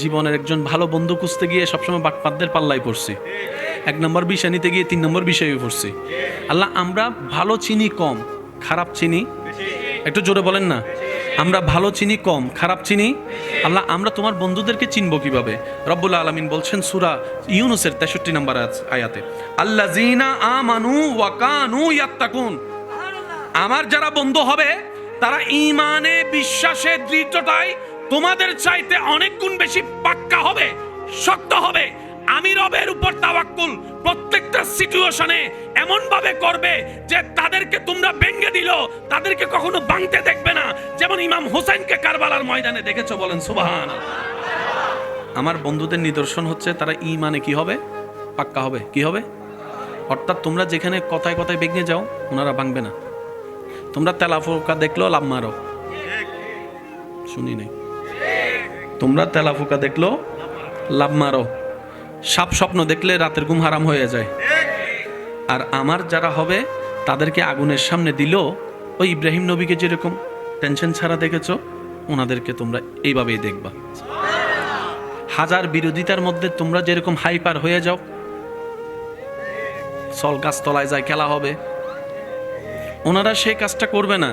জীবনের একজন ভালো বন্ধু খুঁজতে গিয়ে সবসময় বাটপাতদের পাল্লাই পড়ছি, 1 নম্বর বিষয় নিতে গিয়ে 3 নম্বর বিষয়ে পড়ছি। আল্লাহ, আমরা ভালো চিনি কম, খারাপ চিনি, একটু জোরে বলেন না, আমরা ভালো চিনি কম, খারাপ চিনি। আল্লাহ, আমরা তোমার বন্ধুদেরকে চিনবো কিভাবে? রব্বুল আলামিন বলছেন সূরা ইউনূসের 63 নম্বর আয়াতে, আল্লাযীনা আমানু ওয়া কানু ইয়াত্তাকুন, আমার যারা বন্ধু হবে তারা ঈমানে বিশ্বাসে দৃঢ়তায় তোমাদের চাইতে অনেক গুণ বেশি পাক্কা হবে, শক্ত হবে। আমি রবের উপর তাওয়াক্কুল প্রত্যেকটা সিচুয়েশনে এমন ভাবে করবে যে তাদেরকে তোমরা ভেঙে দিল, তাদেরকে কখনো ভাঙতে দেখবে না, যেমন ইমাম হোসেনকে কারবালার ময়দানে দেখেছো। বলেন সুবহানাল্লাহ। আমার বন্ধুদের নিদর্শন হচ্ছে তারা ঈমানে কি হবে? পাক্কা হবে। কি হবে? অর্থাৎ তোমরা যেখানে কথায় কথায় ভেঙে যাও, ওনারা ভাঙবে না। তোমরা তেলাফোকা দেখলো লাভ মারো, শুনি নাই, তোমরা তেলাফোকা দেখলো লাভ মারো, সাপ স্বপ্ন দেখলে রাতের ঘুম হারাম হয়ে যায়। আর আমার যারা হবে তাদেরকে আগুনের সামনে দিল, ওই ইব্রাহিম নবীকে যেরকম টেনশন ছাড়া দেখেছো, ওনাদেরকে তোমরা এইভাবেই দেখবা। হাজার বিরোধিতার মধ্যে তোমরা যেরকম হাইপার হয়ে যাও, সল গাছ তলায় যায় খেলা হবে, ওনারা সেই কাজটা করবে না।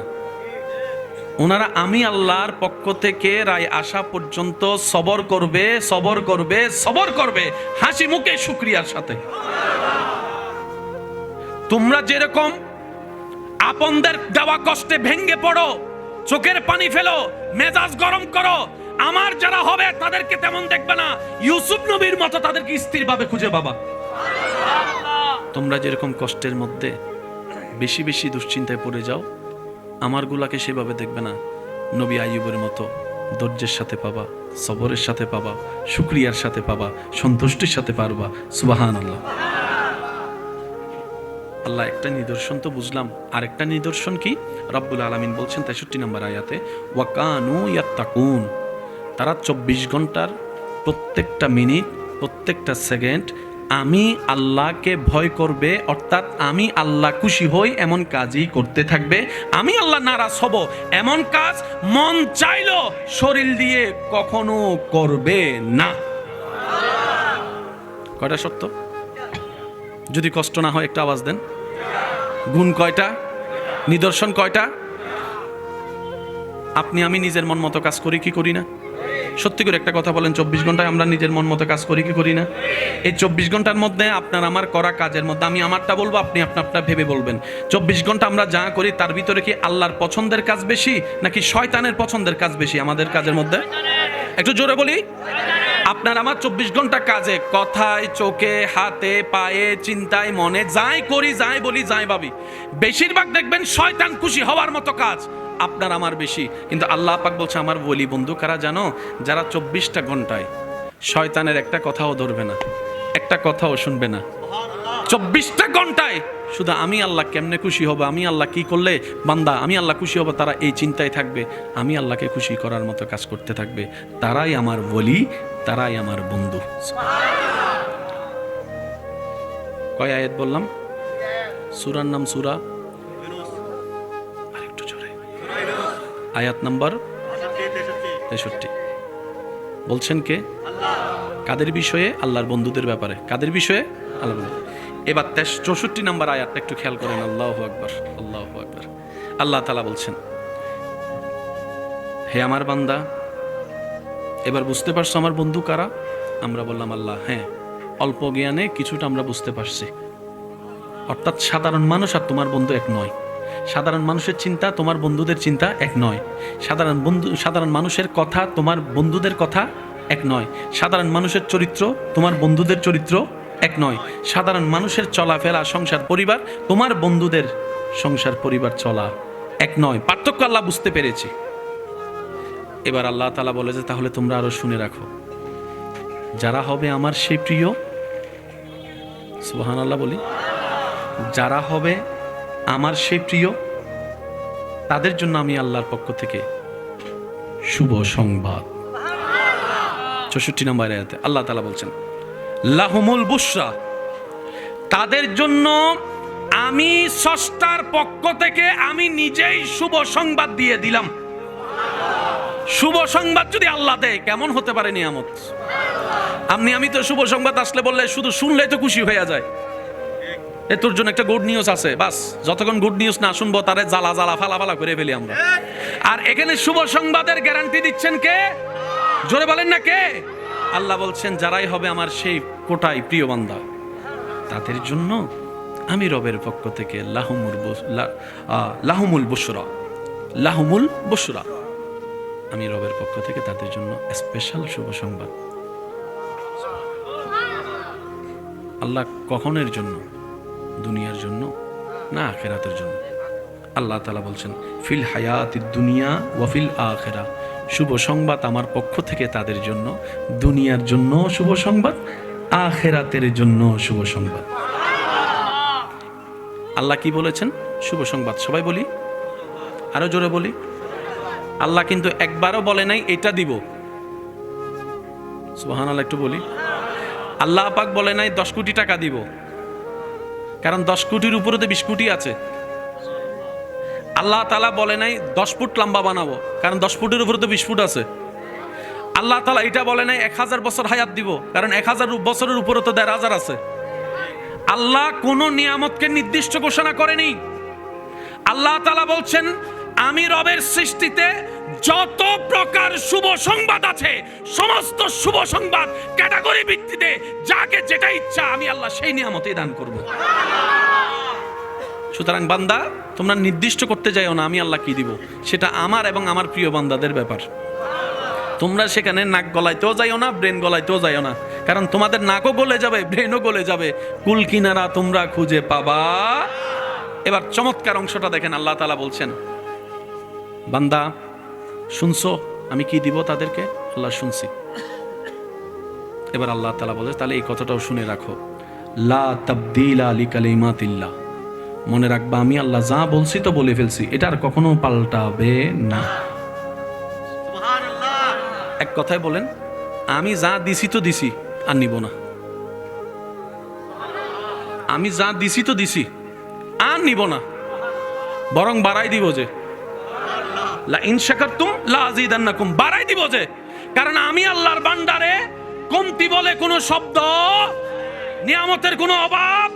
ওনারা আমি আল্লাহর পক্ষ থেকে রায় আসা পর্যন্ত সবর করবে, সবর করবে, সবর করবে, হাসি মুখে শুকরিয়ার সাথে। তোমরা যেরকম আপনদের দেওয়া কষ্টে ভেঙ্গে পড়ো, চোখের পানি ফেলো, মেজাজ গরম করো, আমার যারা হবে তাদেরকে তেমন দেখবে না। ইউসুফ নবীর মতো তাদেরকে স্থিরভাবে খুঁজে পাবা। তোমরা যেরকম কষ্টের মধ্যে বেশি বেশি দুশ্চিন্তায় পড়ে যাও, আমারগুলাকে সেভাবে দেখবে না। নবী আইয়ুবের মতো ধৈর্যের সাথে পাবা, সবরের সাথে পাবা, শুকরিয়ার সাথে পাবা, সন্তুষ্টির সাথে পারবা। সুবহানাল্লাহ। আল্লাহ, একটা নিদর্শন তো বুঝলাম, আরেকটা নিদর্শন কি? রব্বুল আলামিন বলছেন 63 নম্বর আয়াতে, ওয়া কানু ইয়াত্তাকুন, তারা 24 ঘন্টার প্রত্যেকটা মিনিট, প্রত্যেকটা সেকেন্ড আমি আল্লাহকে ভয় করবে, অর্থাৎ আমি আল্লাহ খুশি হই এমন কাজই করতে থাকবে। আমি আল্লাহ নারাজ হব এমন কাজ মন চাইলো শরীর দিয়ে কখনো করবে না। কয়টা সত্য? যদি কষ্ট না হয় একটা আওয়াজ দেন। গুণ কয়টা? নিদর্শন কয়টা? আপনি আমি নিজের মন মতো কাজ করি কি করি না? সত্যি করে একটা কথা বলেন, 24 ঘন্টায় আমরা নিজের মন মতো কাজ করি কি করি না? এই 24 ঘন্টার মধ্যে আপনার আমার করা কাজের মধ্যে আমি আমারটা বলবো, আপনি আপনারটা ভেবে বলবেন। 24 ঘন্টা আমরা যা করি তার ভিতরে কি আল্লাহর পছন্দের কাজ বেশি নাকি শয়তানের পছন্দের কাজ বেশি আমাদের কাজের মধ্যে? একটু জোরে বলি। আপনার আমার 24 ঘন্টা কাজে, কথায়, চোখে, হাতে, পায়ে, চিন্তায়, মনে যাই করি, যাই বলি, যাই ভাবি, বেশিরভাগ দেখবেন শয়তান খুশি হওয়ার মতো কাজ আপনার আমার বেশি। কিন্তু আল্লাহ পাক বলছে আমার ওলি বন্ধু কারা জানো? যারা 24টা ঘন্টায় শয়তানের একটা কথাও ধরবে না, একটা কথাও শুনবে না। 24টা ঘন্টায় শুধু আমি আল্লাহ কেমনে খুশি হব, আমি আল্লাহ কি করলে বান্দা আমি আল্লাহ খুশি হব, তারা এই চিন্তায় থাকবে, আমি আল্লাহকে খুশি করার মতো কাজ করতে থাকবে। তারাই আমার ওলি, তারাই আমার বন্ধু। কয় আয়াত বললাম? সূরার নাম সূরা, আরেকটু জোরে, আয়াত নাম্বার 63। বলছেন কে? কাদের বিষয়ে? আল্লাহর বন্ধুদের ব্যাপারে। কাদের বিষয়ে? আল্লাহ বন্ধু। এবার 64 নম্বর আয়াতটা একটু খেয়াল করেন। আল্লাহু আকবার, আল্লাহু আকবার। আল্লাহ তাআলা বলছেন, হে আমার বান্দা, এবার বুঝতে পারছো আমার বন্ধু কারা? আমরা বললাম আল্লাহ, হ্যাঁ, অল্প জ্ঞানে কিছুটা আমরা বুঝতে পারছি। অর্থাৎ সাধারণ মানুষ আর তোমার বন্ধু এক নয়। সাধারণ মানুষের চিন্তা তোমার বন্ধুদের চিন্তা এক নয়। সাধারণ মানুষের কথা তোমার বন্ধুদের কথা এক নয়। সাধারণ মানুষের চরিত্র তোমার বন্ধুদের চরিত্র এক নয়। সাধারণ মানুষের চলাফেরা, সংসার, পরিবার তোমার বন্ধুদের সংসার, পরিবার চলা এক নয়। পার্থক্য আল্লাহ বুঝতে পেরেছি। এবার আল্লাহ তাআলা বলে যে তাহলে তোমরা আরো শুনে রাখো, যারা হবে আমার সেই প্রিয়, সুবহানাল্লাহ বলি, যারা হবে আমার সেই প্রিয় তাদের জন্য আমি আল্লাহর পক্ষ থেকে শুভ সংবাদ। 64 নম্বর আয়াতে আল্লাহ তাআলা বলছেন, লাহুমুল বুশরা, তাদের জন্য আমি স্রষ্টার পক্ষ থেকে আমি নিজেই শুভ সংবাদ দিয়ে দিলাম। শুভ সংবাদ যদি আল্লাহ দেয় কেমন হতে পারে নিয়ামত। আমি তো শুভ সংবাদ আসলে বললে শুধু শুনলেই তো খুশি হয়ে যায়, এ তোর জন্য একটা গুড নিউজ আছে, বাস যতক্ষণ গুড নিউজ না শুনবো তারে জ্বালা জ্বালা ফালা ফালা করে ফেলি আমরা। আর এখানে শুভ সংবাদের গ্যারান্টি দিচ্ছেন কে? জোরে বলেন না কে? আল্লাহ বলছেন যারাই হবে আমার সেই কোটাই প্রিয় বান্দা, তাদের জন্য আমি রবের পক্ষ থেকে লাহুমুল বুশরা, আমি রবের পক্ষ থেকে তাদের জন্য স্পেশাল শুভ সংবাদ। আল্লাহ কখনের জন্য? দুনিয়ার জন্য না আখিরাতের জন্য? আল্লাহ তাআলা বলছেন ফিল হায়াতিদ দুনিয়া ওয়া ফিল আখিরা, শুভ সংবাদ আমার পক্ষ থেকে তাদের জন্য, দুনিয়ার জন্য শুভ সংবাদ, আখিরাতের জন্য শুভ সংবাদ। আল্লাহ কি বলেছেন? শুভ সংবাদ। সবাই বলি, আরো জোরে বলি। আল্লাহ কিন্তু একবারও বলে নাই এটা দিব। সুবহানাল্লাহ, একটু বলি। আল্লাহ পাক বলে নাই 10 কোটি টাকা দিব, কারণ 10 কোটির উপরে তো 20 কোটি আছে। আল্লাহ তাআলা বলে নাই 10 ফুট লম্বা বানাবো, কারণ 10 ফুটের উপরে তো 20 ফুট আছে। আল্লাহ তাআলা এটা বলে নাই 1000 বছর হায়াত দিব, কারণ 1000 বছরের উপরে তো 1500 আছে। আল্লাহ কোন নিয়ামতকে নির্দিষ্ট ঘোষণা করেনি। আল্লাহ তাআলা বলছেন আমি রবের সৃষ্টিতে যত প্রকার শুভ সংবাদ আছে, সমস্ত শুভ সংবাদ ক্যাটাগরি ভিত্তিতে যাকে যেটা ইচ্ছা আমি আল্লাহ সেই নিয়ামতই দান করব। সুতরাং বান্দা, তোমরা নির্দিষ্ট করতে যাও না আমি আল্লাহ কি দিব, সেটা আমার এবং আমার প্রিয় বান্দাদের ব্যাপার। তোমরা সেখানে নাক গলাইতেও যাইও না, ব্রেন গলাইতেও যাইও না, কারণ তোমাদের নাকও গলে যাবে, ব্রেনও গলে যাবে, কুল কিনারা তোমরা খুঁজে পাবা। এবার চমৎকার অংশটা দেখেন, আল্লাহ তাআলা বলছেন বান্দা শুনছো আমি কি দিব তাদেরকে? আল্লাহ শুনছি। এবার আল্লাহ তাআলা বলে তাহলে এই কথাটাও শুনে রাখো, লা তাবদীলা লিকালিমাতিল্লাহ, মনে রাখবা আমি আল্লাহ যা বলছি তো বলে ফেলছি, এটা আর কখনো পাল্টাবে না। সুবহানাল্লাহ। এক কথায় বলেন আমি যা দিছি তো দিছি, আর নিব না। আমি যা দিছি তো দিছি, আর নিব না, বরং বাড়াই দিব। যে লা ইন শাকারতুম লা আযীদান্নাকুম, বাড়াই দিব যে, কারণ আমি আল্লাহর ভান্ডারে কমতি বলে কোনো শব্দ, নিয়ামতের কোনো অভাব।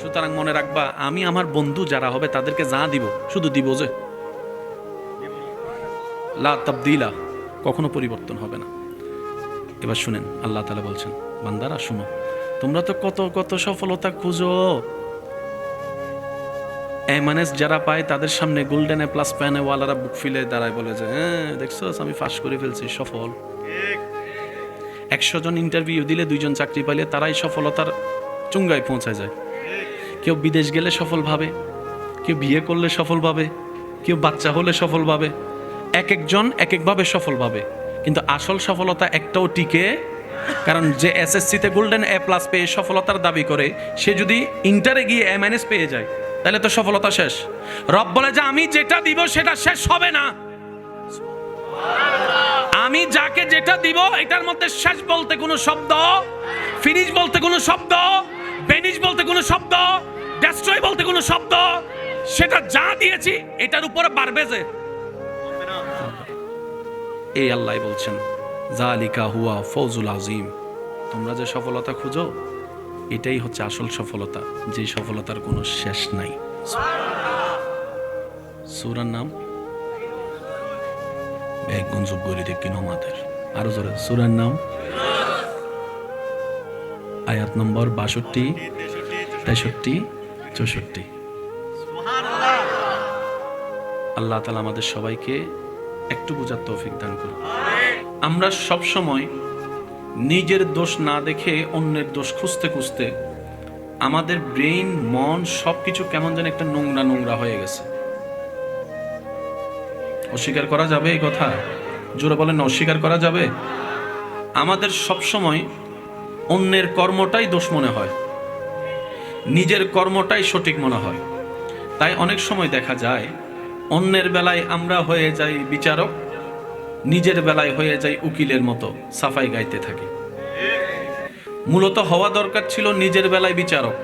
সুতরাং মনে রাখবা আমি আমার বন্ধু যারা হবে তাদেরকে যা দিব শুধু দিব যে, লা তাবদীলা, কখনো পরিবর্তন হবে না। এবার শুনেন আল্লাহ তাআলা বলছেন বান্দারা শুনো, তোমরা তো কত কত সফলতা খুঁজো, এমএনএস যারা পায় তাদের সামনে গোল্ডেন এ প্লাস প্যানে ওয়ালারা বুক ফিলে দাঁড়ায়, বলে যে হ্যাঁ দেখছো আমি পাস করে ফেলছি, সফল। 100 জন ইন্টারভিউ দিলে 2 জন চাকরি পাইলে তারাই সফলতার চুঙ্গায় পৌঁছায় যায়। কেউ বিদেশ গেলে সফল ভাবে, কেউ বিয়ে করলে সফল ভাবে, কেউ বাচ্চা হলে সফল ভাবে, এক একজন এক একভাবে সফল ভাবে, কিন্তু আসল সফলতা একটাও টিকে। কারণ যে এসএসসিতে গোল্ডেন এ প্লাস পেয়ে সফলতার দাবি করে, সে যদি ইন্টারে গিয়ে এমএনএস পেয়ে যায় তাহলে তো সফলতা শেষ। রব বলে যে আমি যেটা দিব সেটা শেষ হবে না। আমি যাকে যেটা দিব এটার মধ্যে শেষ বলতে কোনো শব্দ, ফিনিশ বলতে কোনো শব্দ, বেনিশ বলতে কোনো শব্দ, ডেস্ট্রয় বলতে কোনো শব্দ, সেটা যা দিয়েছি এটার উপরে বাড়বে যে। এই আল্লাহ বলছেন যালিকা হুয়া ফৌজুল আযীম, তোমরা যে সফলতা খুঁজো এটাই হচ্ছে আসল সফলতা, যে সফলতার কোনো শেষ নাই। সূরার নাম বেগুনজুব গরি দেখি নমাদের, আরো জোরে সূরার নাম, আয়াত নম্বর 62, 63, 64। আল্লাহ তাআলা আমাদের সবাইকে একটু বোঝার তৌফিক দান করুন। আমরা সব সময় নিজের দোষ না দেখে অন্যের দোষ খুঁজতে খুঁজতে আমাদের ব্রেইন, মন সবকিছু কেমন যেন একটা নোংরা নোংরা হয়ে গেছে। অস্বীকার করা যাবে এই কথা? জোরে বলেন, অস্বীকার করা যাবে? আমাদের সব সময় অন্যের কর্মটাই দোষ মনে হয়, নিজের কর্মটাই সঠিক মনে হয়। তাই অনেক সময় দেখা যায় অন্যের বেলায় আমরা হয়ে যাই বিচারক, নিজের বেলায় হয়ে যাই উকিলের মতো সাফাই গাইতে থাকি। মূলত হওয়া দরকার ছিল নিজের বেলায় বিচারক,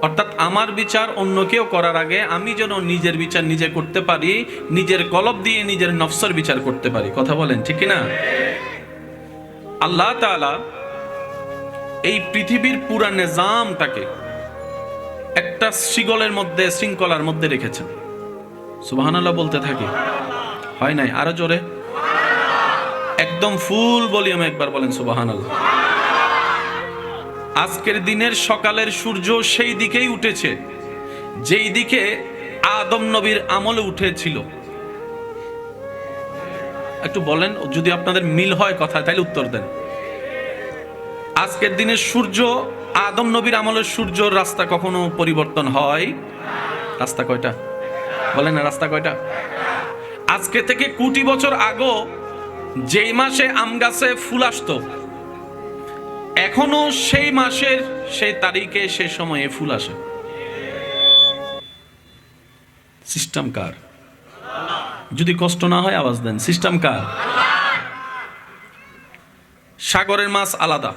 অর্থাৎ আমার বিচার অন্য কেউ করার আগে আমি যেন নিজের বিচার নিজে করতে পারি, নিজের কলব দিয়ে নিজের নফসের বিচার করতে পারি। কথা বলেন ঠিক কিনা? আল্লাহ তাআলা এই পৃথিবীর পুরা নিজামটাকে একটা শিকলের মধ্যে, শৃঙ্খলার মধ্যে রেখেছেন। সুবহানাল্লাহ বলতে থাকি, হয় নাই? আরো জোরে, একদম ফুল ভলিউমে একবার বলেন সুবহানাল্লাহ। আজকের দিনের সকালের সূর্য সেই দিকেই উঠেছে যেই দিকে আদম নবীর আমলে উঠেছিল। একটু বলেন, যদি আপনাদের মিল হয় কথা তাহলে উত্তর দেন। আজকের দিনের সূর্য আদম নবীর আমলের সূর্যর রাস্তা কখনো পরিবর্তন হয়? রাস্তা কয়টা বলেন না, রাস্তা কয়টা? আজকে থেকে কোটি বছর আগে যেই মাসে আম গাছে ফুল আসতো, এখনো সেই মাসের সেই তারিখে সেই সময়ে ফুল আসে। সিস্টেম কার? যদি কষ্ট না হয় আওয়াজ দেন, সিস্টেম কার? সাগরের মাছ আলাদা,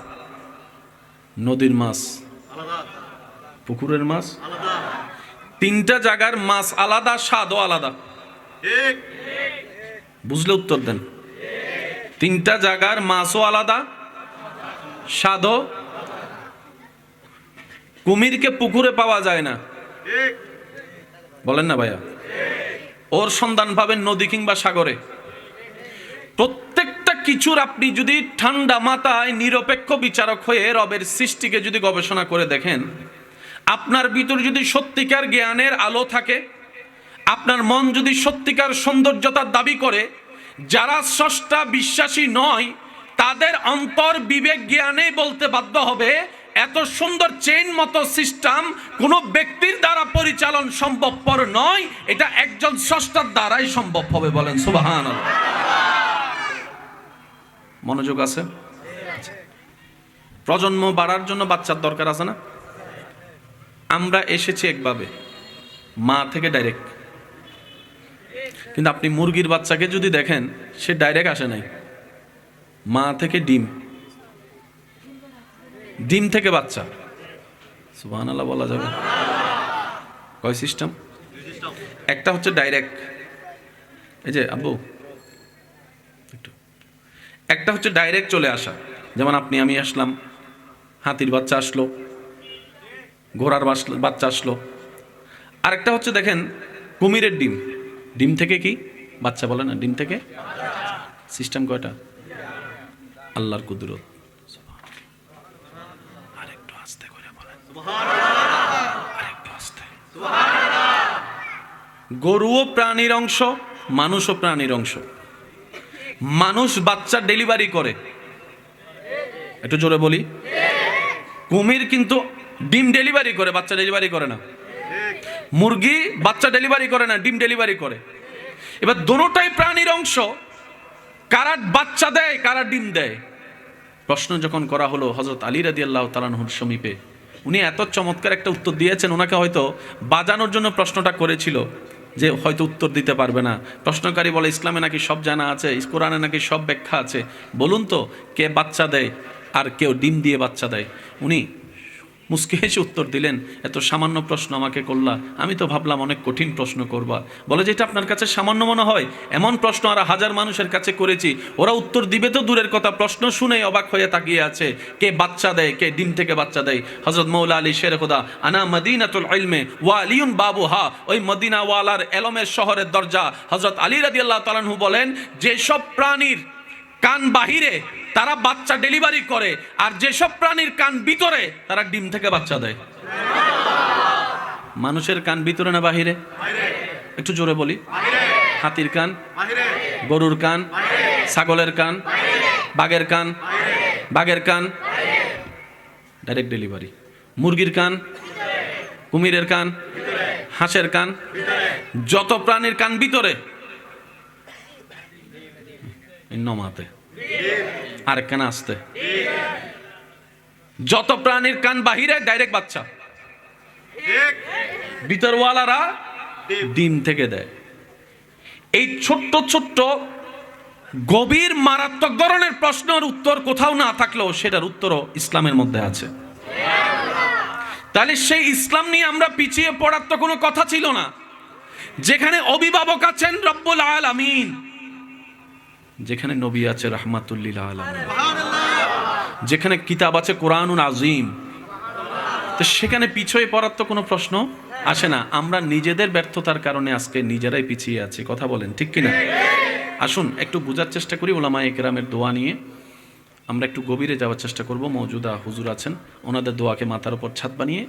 নদীর মাছ আলাদা, পুকুরের মাছ আলাদা, তিনটা জায়গার মাছ আলাদা, স্বাদও আলাদা। বুঝলে উত্তর দেন। তিনটা জায়গার মাছও আলাদা, স্বাদও। কুমিরকে পুকুরে পাওয়া যায় না, বলেন না ভাইয়া? ওর সন্ধান পাবেন নদী কিংবা সাগরে। প্রত্যেকটা কিছুর আপনি যদি ঠান্ডা মাথায় নিরপেক্ষ বিচারক হয়ে রবের সৃষ্টিকে যদি গবেষণা করে দেখেন, আপনার ভিতর যদি সত্যিকার জ্ঞানের আলো থাকে, আপনার মন যদি সত্যিকার সৌন্দর্যতার দাবি করে, যারা স্রষ্টা বিশ্বাসী নয় তাদের অন্তর বিবেক জ্ঞানে বলতে বাধ্য হবে এত সুন্দর চেইন মতো সিস্টেম কোন ব্যক্তির দ্বারা পরিচালন সম্ভবপর নয়, এটা একজন স্রষ্টার দ্বারাই সম্ভব হবে। বলেন সুবহানাল্লাহ। মনোযোগ আছে? প্রজন্ম বাড়ার জন্য বাচ্চার দরকার আছে না? আমরা এসেছি একভাবে মা থেকে ডাইরেক্ট, কিন্তু আপনি মুরগির বাচ্চাকে যদি দেখেন সে ডাইরেক্ট আসে নাই, মা থেকে ডিম, ডিম থেকে বাচ্চা। সুবহানাল্লাহ বলা যাবে? কয় সিস্টেম? একটা হচ্ছে ডাইরেক্ট, এই যে আব্বু একটু, একটা হচ্ছে ডাইরেক্ট চলে আসা, যেমন আপনি আমি আসলাম, হাতির বাচ্চা আসলো, ঘোড়ার বাচ্চা আসলো। আরেকটা হচ্ছে দেখেন কুমিরের ডিম, ডিম থেকে কি বাচ্চা বলে না, ডিম থেকে সিস্টেম কয়টা? আল্লাহর কুদরত। আরেকটু আস্তে করে বলেন আরেকটু আস্তে। গরুও প্রাণীর অংশ, মানুষও প্রাণীর অংশ। মানুষ বাচ্চা ডেলিভারি করে, একটু জোরে বলি। কুমির কিন্তু ডিম ডেলিভারি করে, বাচ্চা ডেলিভারি করে না। মুরগি বাচ্চা ডেলিভারি করে না, ডিম ডেলিভারি করে। এবার দুটোটাই প্রাণীর অংশ, কারা বাচ্চা দেয় কারা ডিম দেয়? প্রশ্ন যখন করা হলো হযরত আলী রাদিয়াল্লাহু তাআলা আনহুর সমীপে, উনি এত চমৎকার একটা উত্তর দিয়েছেন, ওনাকে হয়তো বাজানোর জন্য প্রশ্নটা করেছিল যে হয়তো উত্তর দিতে পারবে না। প্রশ্নকারী বলে ইসলামে নাকি সব জানা আছে, কোরআনে নাকি সব ব্যাখ্যা আছে, বলুন তো কে বাচ্চা দেয় আর কেউ ডিম দিয়ে বাচ্চা দেয়? উনি মুস্কি হেসে উত্তর দিলেন, এত সামান্য প্রশ্ন আমাকে করলা, আমি তো ভাবলাম অনেক কঠিন প্রশ্ন করবা। বলে যেটা আপনার কাছে সামান্য মনে হয়, এমন প্রশ্ন আর হাজার মানুষের কাছে করেছি, ওরা উত্তর দিবে তো দূরের কথা, প্রশ্ন শুনেই অবাক হয়ে তাকিয়ে আছে। কে বাচ্চা দেয়, কে ডিম থেকে বাচ্চা দেয়? হযরত মৌলা আলী শের খোদা, আনা মদিনাতুল ইলমে ওয়া আলিয়ুন বাবুহা, ওই মদিনা ওয়ালার এলমের শহরের দরজা। হযরত আলী রাদিয়াল্লাহু তাআলা আনহু বলেন, যেসব প্রাণীর কান বাহিরে তারা বাচ্চা ডেলিভারি করে, আর যেসব প্রাণীর কান ভিতরে তারা ডিম থেকে বাচ্চা দেয়। মানুষের কান ভিতরে না বাহিরে? একটু জোরে বলি। হাতির কান, গরুর কান, ছাগলের কান, বাঘের কান, বাঘের কান ডাইরেক্ট ডেলিভারি। মুরগির কান, কুমিরের কান, হাঁসের কান, যত প্রাণীর কান ভিতরে নমাতে আর কান আসতে, যত প্রাণীর কান বাহিরে ডাইরেক্ট বাচ্চা, ভিতরওয়ালারা ডিম থেকে দেয়। এই ছোট্ট ছোট্ট গভীর মারাত্মক ধরনের প্রশ্নের উত্তর কোথাও না থাকলেও সেটার উত্তরও ইসলামের মধ্যে আছে। তাহলে সেই ইসলাম নিয়ে আমরা পিছিয়ে পড়ার তো কোনো কথা ছিল না। যেখানে অভিভাবক আছেন রব্বুল আলামিন, যেখানে নবী আছে রাহমাতুল লিল আলামিন, যেখানে কিতাব আছে কোরআনুল আযীম, তো সেখানে পিছিয়ে পড়ার তো কোনো প্রশ্ন আসে না। আমরা নিজেদের ব্যর্থতার কারণে আজকে নিজেরাই পিছিয়ে আছি। কথা বলেন ঠিক কিনা? আসুন একটু বোঝার চেষ্টা করি উলামায়ে কেরামের দোয়া নিয়ে। আমরা একটু গভীরে যাওয়ার চেষ্টা করব। মওজুদা হুজুর আছেন, ওনাদের দোয়াকে মাথার উপর ছাদ বানিয়ে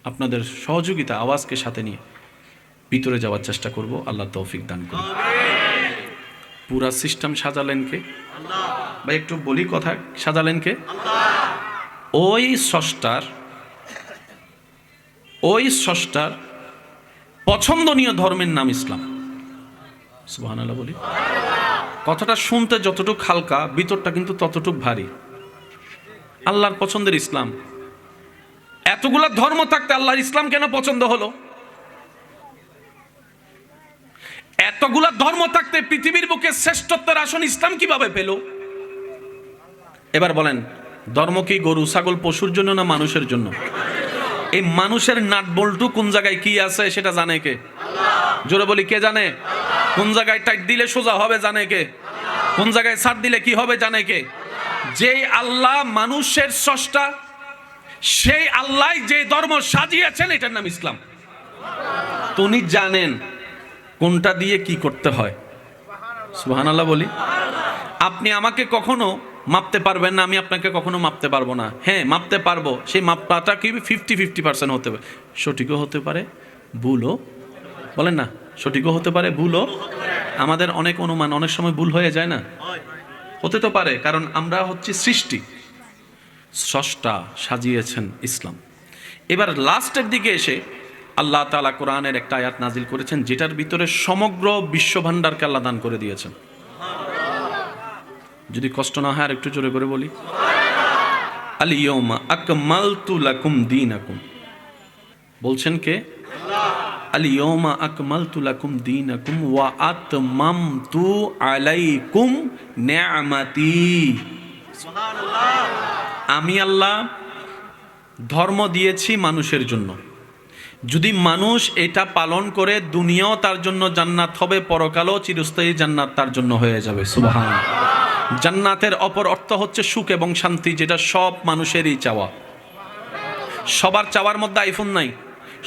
আপনাদের সহযোগিতা আওয়াজকে সাথে নিয়ে ভিতরে যাওয়ার চেষ্টা করব। আল্লাহ তৌফিক দান করুন। পুরা সিস্টেম সাজালেন কে? ভাই একটু বলি কথা, সাজালেন কে? ওই স্রষ্টার পছন্দনীয় ধর্মের নাম ইসলাম। সুবহানাল্লাহ বলি। কথাটা শুনতে যতটুকু হালকা, ভিতরটা কিন্তু ততটুকু ভারী। আল্লাহর পছন্দের ইসলাম। এতগুলা ধর্ম থাকতে আল্লাহর ইসলাম কেন পছন্দ হলো? এতগুলা ধর্ম থাকতে পৃথিবীর বুকে শ্রেষ্ঠত্বের আসন ইসলাম কিভাবে পেল? এবার বলেন, ধর্ম কি গরু ছাগল পশুর জন্য না মানুষের জন্য? এই মানুষের নাট বল্টু কোন জায়গায় কি আছে সেটা জানে কে? জোরে বলি, কে জানে? কোন জায়গায় টাইট দিলে সোজা হবে জানে কে? কোন জায়গায় ছাড় দিলে কি হবে জানে কে? যেই আল্লাহ মানুষের স্রষ্টা, সেই আল্লাহ যে ধর্ম সাজিয়েছেন এটার নাম ইসলাম। তো উনি জানেন কোনটা দিয়ে কি করতে হয়। সুবহানাল্লাহ বলি। আপনি আমাকে কখনো মাপতে পারবেন না, আমি আপনাকে কখনো মাপতে পারবো না। হ্যাঁ, মাপতে পারবো, সেই মাপটা কি 50-50% হতে পারে, সঠিকও হতে পারে, ভুলও। বলেন না, সঠিকও হতে পারে, ভুলও। আমাদের অনেক অনুমান অনেক সময় ভুল হয়ে যায় না? হতে তো পারে, কারণ আমরা হচ্ছে সৃষ্টি, স্রষ্টা সাজিয়েছেন ইসলাম। এবার লাস্টের দিকে এসে আল্লাহ তাআলা কোরআনের একটা আয়াত নাজিল করেছেন, যেটার ভিতরে সমগ্র বিশ্বভান্ডারকে আল্লাহ দান করে দিয়েছেন। যদি কষ্ট না হয় আর একটু জোরে করে বলি, আল ইয়াউমা আকমালতু লাকুম দীনাকুম। বলছেন কে? আল ইয়াউমা আকমালতু লাকুম দীনাকুম ওয়া আতমামতু আলাইকুম নি'মাতি। সুবহানাল্লাহ। আমি আল্লাহ ধর্ম দিয়েছি মানুষের জন্য। যদি মানুষ এটা পালন করে, দুনিয়াও তার জন্য জান্নাত হবে, পরকালও চিরস্থায়ী জান্নাত তার জন্য হয়ে যাবে। সুবহানাল্লাহ। জান্নাতের অপর অর্থ হচ্ছে সুখ এবং শান্তি, যেটা সব মানুষেরই চাওয়া। সবার চাওয়ার মধ্যে আইফোন নাই,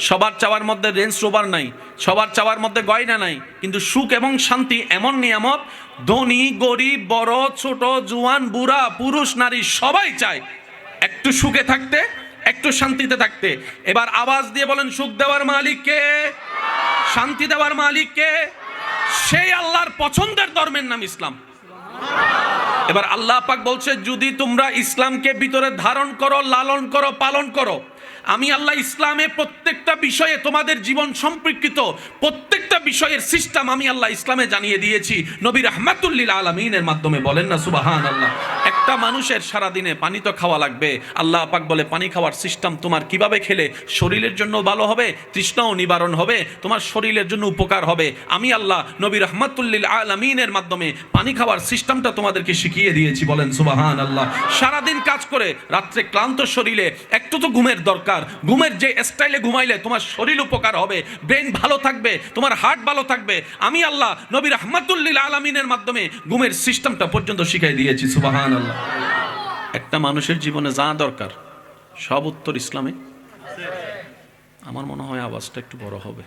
সবার চাওয়ার মধ্যে রেঞ্জ রোভার নাই, সবার চাওয়ার মধ্যে গয়না নাই, কিন্তু সুখ এবং শান্তি এমন নিয়ামত, ধনী গরিব, বড় ছোট, জোয়ান বুড়া, পুরুষ নারী সবাই চায় একটু সুখে থাকতে, একটু শান্তিতে থাকতে। এবার আওয়াজ দিয়ে বলেন, সুখ দেওয়ার মালিক কে? শান্তি দেওয়ার মালিক কে? সেই আল্লাহর পছন্দের ধর্মের নাম ইসলাম। এবার আল্লাহ পাক বলছে, যদি তোমরা ইসলামকে ভিতরে ধারণ করো, লালন করো, পালন করো, আমি আল্লাহ ইসলামে প্রত্যেকটা বিষয়ে তোমাদের জীবন সম্পর্কিত প্রত্যেকটা বিষয়ের সিস্টেম আমি আল্লাহ ইসলামে জানিয়ে দিয়েছি নবী রাহমাতুল লিল আলামিনের মাধ্যমে। বলেন না সুবহানাল্লাহ। একটা মানুষের সারা দিনে পানি তো খাওয়া লাগবে। আল্লাহ পাক বলে, পানি খাওয়ার সিস্টেম তোমার কিভাবে খেলে শরীরের জন্য ভালো হবে, তৃষ্ণাও নিবারণ হবে, তোমার শরীরের জন্য উপকার হবে। আমি আল্লাহ নবী রাহমাতুল লিল আলামিনের মাধ্যমে পানি খাওয়ার সিস্টেমটা তোমাদেরকে শিখিয়ে দিয়েছি। বলেন সুবহানাল্লাহ। সারাদিন কাজ করে রাত্রে ক্লান্ত শরীরে একটু তো ঘুমের দরকার। ঘুমের যে স্টাইলে ঘুমাইলে তোমার শরীর উপকার হবে, ব্রেন ভালো থাকবে, তোমার হার্ট ভালো থাকবে, আমি আল্লাহ নবী রাহমাতুল লিল আলামিনের মাধ্যমে ঘুমের সিস্টেমটা পর্যন্ত শিখিয়ে দিয়েছি। সুবহানাল্লাহ। একটা মানুষের জীবনে যা দরকার সব উত্তর ইসলামে। আমার মনে হয় আওয়াজটা একটু বড় হবে,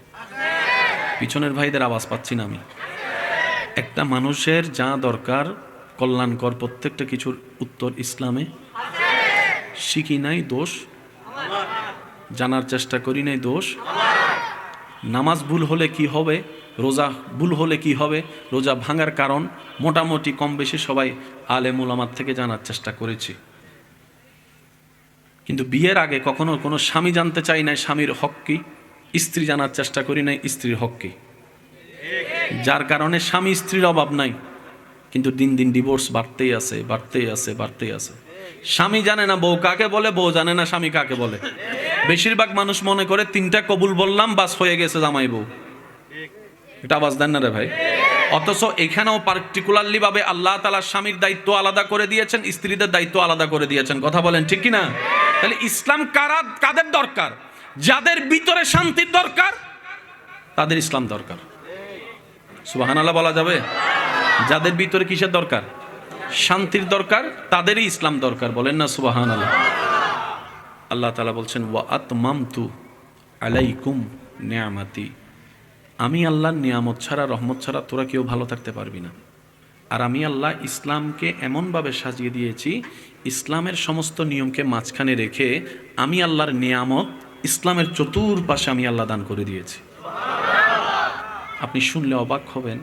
পিছনের ভাইদের আওয়াজ পাচ্ছি না আমি। একটা মানুষের যা দরকার কল্যাণকর প্রত্যেকটা কিছুর উত্তর ইসলামে। শিখি নাই দোষ, জানার চেষ্টা করি নাই দোষ। নামাজ ভুল হলে কি হবে, রোজা ভুল হলে কি হবে, রোজা ভাঙার কারণ মোটামুটি কম বেশি সবাই আলেম উলামার থেকে জানার চেষ্টা করেছি। কিন্তু বিয়ের আগে কখনো কোনো স্বামী জানতে চাই নাই স্বামীর হক কি, স্ত্রী জানার চেষ্টা করি নাই স্ত্রীর হক কি। যার কারণে স্বামী স্ত্রীর অভাব নাই, কিন্তু দিন দিন ডিভোর্স বাড়তেই আছে, বাড়তেই আছে, বাড়তেই আছে। স্বামী জানে না বউ কাকে বলে, বউ জানে না স্বামী কাকে বলে। বেশিরভাগ মানুষ মনে করে 3টা কবুল বললাম বাস হয়ে গেছে জামাই বউ। এটা আওয়াজ দেন না রে ভাই। অথচ এখানেও পার্টিকুলারলি ভাবে আল্লাহ তাআলা স্বামীর দায়িত্ব আলাদা করে দিয়েছেন, স্ত্রীদের দায়িত্ব আলাদা করে দিয়েছেন। কথা বলেন ঠিক কিনা? তাহলে ইসলাম কাদের দরকার? যাদের ভিতরে শান্তির দরকার তাদের ইসলাম দরকার। সুবহানাল্লাহ বলা যাবে? যাদের ভিতরে কিসের দরকার? শান্তির দরকার, তাদেরই ইসলাম দরকার। বলেন না সুবহানাল্লাহ। আল্লাহ তাআলা বলছেন ওয়া আতমামতু আলাইকুম নিয়ামাতি, আমি আল্লাহর নিয়ামত ছাড়া, রহমত ছাড়া তোরা কেউ ভালো থাকতে পারবি না। আর আমি আল্লাহ ইসলামকে এমনভাবে সাজিয়ে দিয়েছি, ইসলামের সমস্ত নিয়মকে মাঝখানে রেখে আমি আল্লাহর নিয়ামত ইসলামের চতুর্পাশে আমি আল্লাহ দান করে দিয়েছি। আপনি শুনলে অবাক হবেন,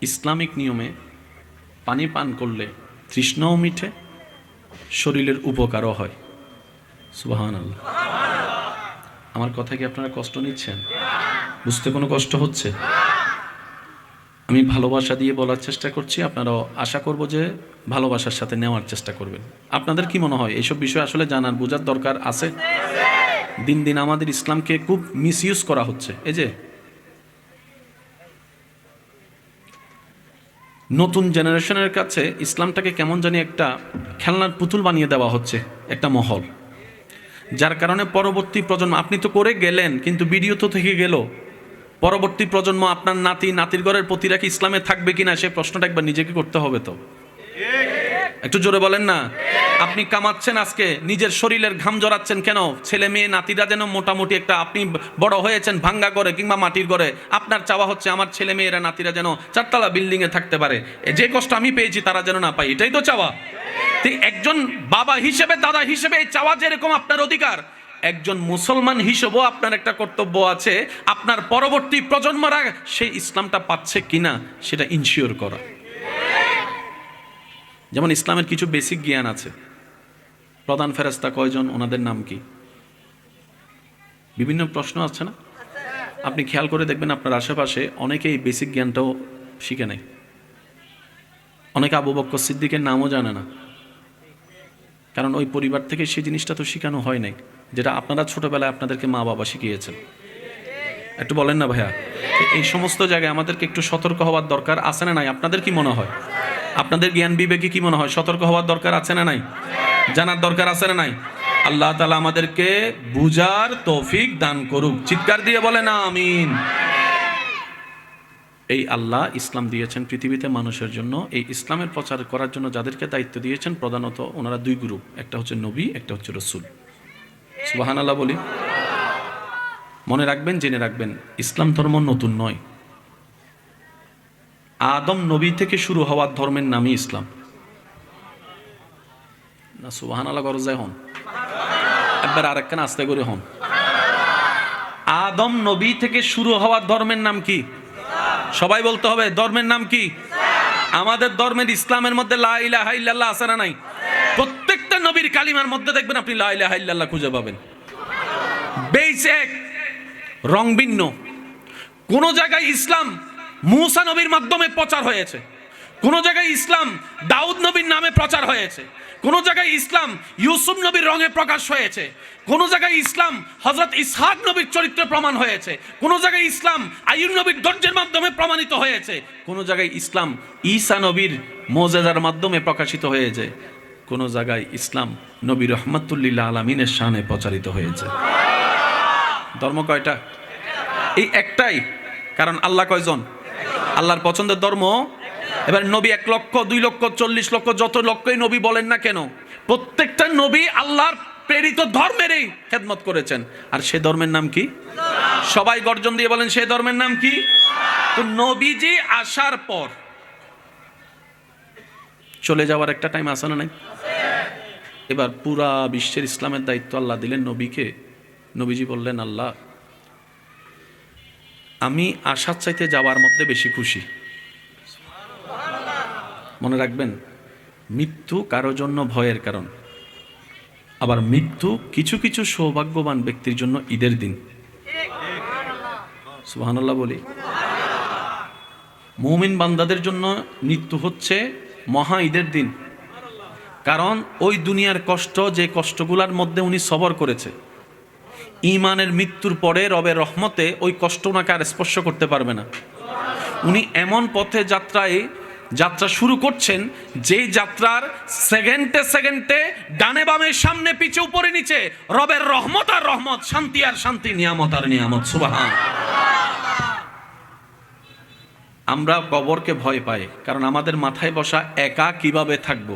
ইসলামিক নিয়মে পানি পান করলে তৃষ্ণাও মিঠে, শরীরের উপকারও হয়। সুবহানাল্লাহ। আমার কথা কি আপনারা কষ্ট নিচ্ছেন? বুঝতে কোনো কষ্ট হচ্ছে? আমি ভালোবাসা দিয়ে বলার চেষ্টা করছি, আপনারাও আশা করব যে ভালোবাসার সাথে নেওয়ার চেষ্টা করবেন। আপনাদের কি মনে হয় এইসব বিষয় আসলে জানার বোঝার দরকার আছে? দিন দিন আমাদের ইসলামকে খুব মিসইউজ করা হচ্ছে। এই যে নতুন জেনারেশনের কাছে ইসলামটাকে কেমন জানি একটা খেলনার পুতুল বানিয়ে দেওয়া হচ্ছে, একটা মহল, যার কারণে পরবর্তী প্রজন্ম, আপনি তো করে গেলেন কিন্তু ভিডিও তো থেকে গেল, পরবর্তী প্রজন্ম আপনার নাতি নাতির ঘরের প্রতিরা কি ইসলামে থাকবে কিনা সে প্রশ্নটা একবার নিজেকে করতে হবে। তো একটু জোরে বলেন না। আপনি কামাচ্ছেন আজকে, নিজের শরীরের ঘাম জড়াচ্ছেন কেন? ছেলে মেয়ে নাতিরা যেন মোটামুটি একটা, আপনি বড় হয়েছেন ভাঙ্গা করে কিংবা মাটির ঘরে, আপনার চাওয়া হচ্ছে আমার ছেলে মেয়েরা নাতিরা যেন চারতলা বিল্ডিং এ থাকতে পারে, যে কষ্ট আমি পেয়েছি তারা যেন না পায়, এটাই তো চাওয়া। ঠিক একজন বাবা হিসেবে, দাদা হিসেবে এই চাওয়া যেরকম আপনার অধিকার, একজন মুসলমান হিসেবেও আপনার একটা কর্তব্য আছে, আপনার পরবর্তী প্রজন্মরা সেই ইসলামটা পাচ্ছে কিনা সেটা ইনশিওর করা। যেমন ইসলামের কিছু বেসিক জ্ঞান আছে। প্রধান ফেরেশতা কয়জন, ওনাদের নাম কি? বিভিন্ন প্রশ্ন আছে না? আপনি খেয়াল করে দেখবেন আপনার আশেপাশে অনেকে এই বেসিক জ্ঞানটাও শিখে নেয়। অনেকে আবু বকর সিদ্দিকের নামও জানে না, কারণ ওই পরিবার থেকে সেই জিনিসটা তো শেখানো হয় নাই, যেটা আপনারা ছোটবেলায় আপনাদেরকে মা বাবা শিখিয়েছেন। একটু বলেন না ভাইয়া? এই সমস্ত জায়গায় আমাদেরকে একটু সতর্ক হওয়ার দরকার আছে না নাই? আপনাদের কি মনে হয়? আপনাদের জ্ঞান বিবেকে কি মনে হয় সতর্ক হওয়ার দরকার আছে না নাই? জানার দরকার আছে না নাই? আল্লাহ তাআলা আমাদেরকে বুঝার তৌফিক দান করুক। চিৎকার দিয়ে বলে না আমিন। এই আল্লাহ ইসলাম দিয়েছেন পৃথিবীতে মানুষের জন্য। এই ইসলামের প্রচার করার জন্য যাদেরকে দায়িত্ব দিয়েছেন প্রধানত ওনারা দুই গ্রুপ, একটা হচ্ছে নবী, একটা হচ্ছে রসুল। সুবহানাল্লাহ বলি। মনে রাখবেন, জেনে রাখবেন, ইসলাম ধর্ম নতুন নয়। আদম নবী থেকে শুরু হওয়ার ধর্মের নামই ইসলাম। না সুবহানাল্লাহ করো যায় হন, একবার আরেকখান আস্তে করে হন। আদম নবী থেকে শুরু হওয়ার ধর্মের নাম কি? সবাই বলতে হবে ধর্মের নাম কি? আমাদের ধর্মের ইসলামের মধ্যে লা ইলাহা ইল্লাল্লাহ আছে না নাই? প্রত্যেকটা নবীর কালিমার মধ্যে দেখবেন আপনি লা ইলাহা ইল্লাল্লাহ খুঁজে পাবেন। বেস এক, রং ভিন্ন। কোন জায়গায় ইসলাম মূসা নবীর মাধ্যমে প্রচার হয়েছে, কোন জায়গায় ইসলাম দাউদ নবীর নামে প্রচার হয়েছে, কোন জায়গায় ইসলাম ইউসুফ নবীর রঙে প্রকাশ হয়েছে, কোন জায়গায় ইসলাম হযরত ইসহাক নবীর চরিত্রে প্রমাণ হয়েছে, কোন জায়গায় ইসলাম আইয়ুব নবীর ধৈর্যের মাধ্যমে প্রমাণিত হয়েছে, কোন জায়গায় ইসলাম ঈসা নবীর মুজিজার মাধ্যমে প্রকাশিত হয়েছে, কোন জায়গায় ইসলাম নবী রাহমাতুল লিল আলামিনের শানে প্রচারিত হয়েছে। ধর্ম কয়টা? এই একটাই। কারণ আল্লাহ কয়জন? আল্লাহর পছন্দের ধর্ম। এবার নবী 1 লক্ষ 2 লক্ষ 40 লক্ষ যত লক্ষই নবী বলেন না কেন, প্রত্যেকটা নবী আল্লাহর প্রেরিত ধর্মেরই খেদমত করেছেন। আর সে ধর্মের নাম কি? সবাই গর্জন দিয়ে বলেন সে ধর্মের নাম কি? তো নবীজি আসার পর চলে যাওয়ার একটা টাইম আসে না নাই? এবার পুরা বিশ্বের ইসলামের দায়িত্ব আল্লাহ দিলেন নবীকে। নবীজি বললেন আল্লাহ আমি আসার চাইতে যাওয়ার মধ্যে বেশি খুশি। মনে রাখবেন, মৃত্যু কারো জন্য ভয়ের কারণ, আবার মৃত্যু কিছু কিছু সৌভাগ্যবান ব্যক্তির জন্য ঈদের দিন। সুবহানাল্লাহ বলি। মুমিন বান্দাদের জন্য মৃত্যু হচ্ছে মহা ঈদের দিন, কারণ ওই দুনিয়ার কষ্ট, যে কষ্টগুলোর মধ্যে উনি সবর করেছে, ঈমানের মৃত্যুর পরে রবের রহমতে ওই কষ্ট ওনাকে আর স্পর্শ করতে পারবে না। উনি এমন পথে যাত্রায় যাত্রা শুরু করছেন, যেই যাত্রার সেকেন্ডে সেকেন্ডে ডানে বামে সামনে পিছে উপরে নিচে রবের রহমত আর রহমত, শান্তি আর শান্তি, নিয়ামত আর নিয়ামত। সুবহান। আমরা কবরকে ভয় পাই, কারণ আমাদের মাথায় বসা একা কিভাবে থাকবো।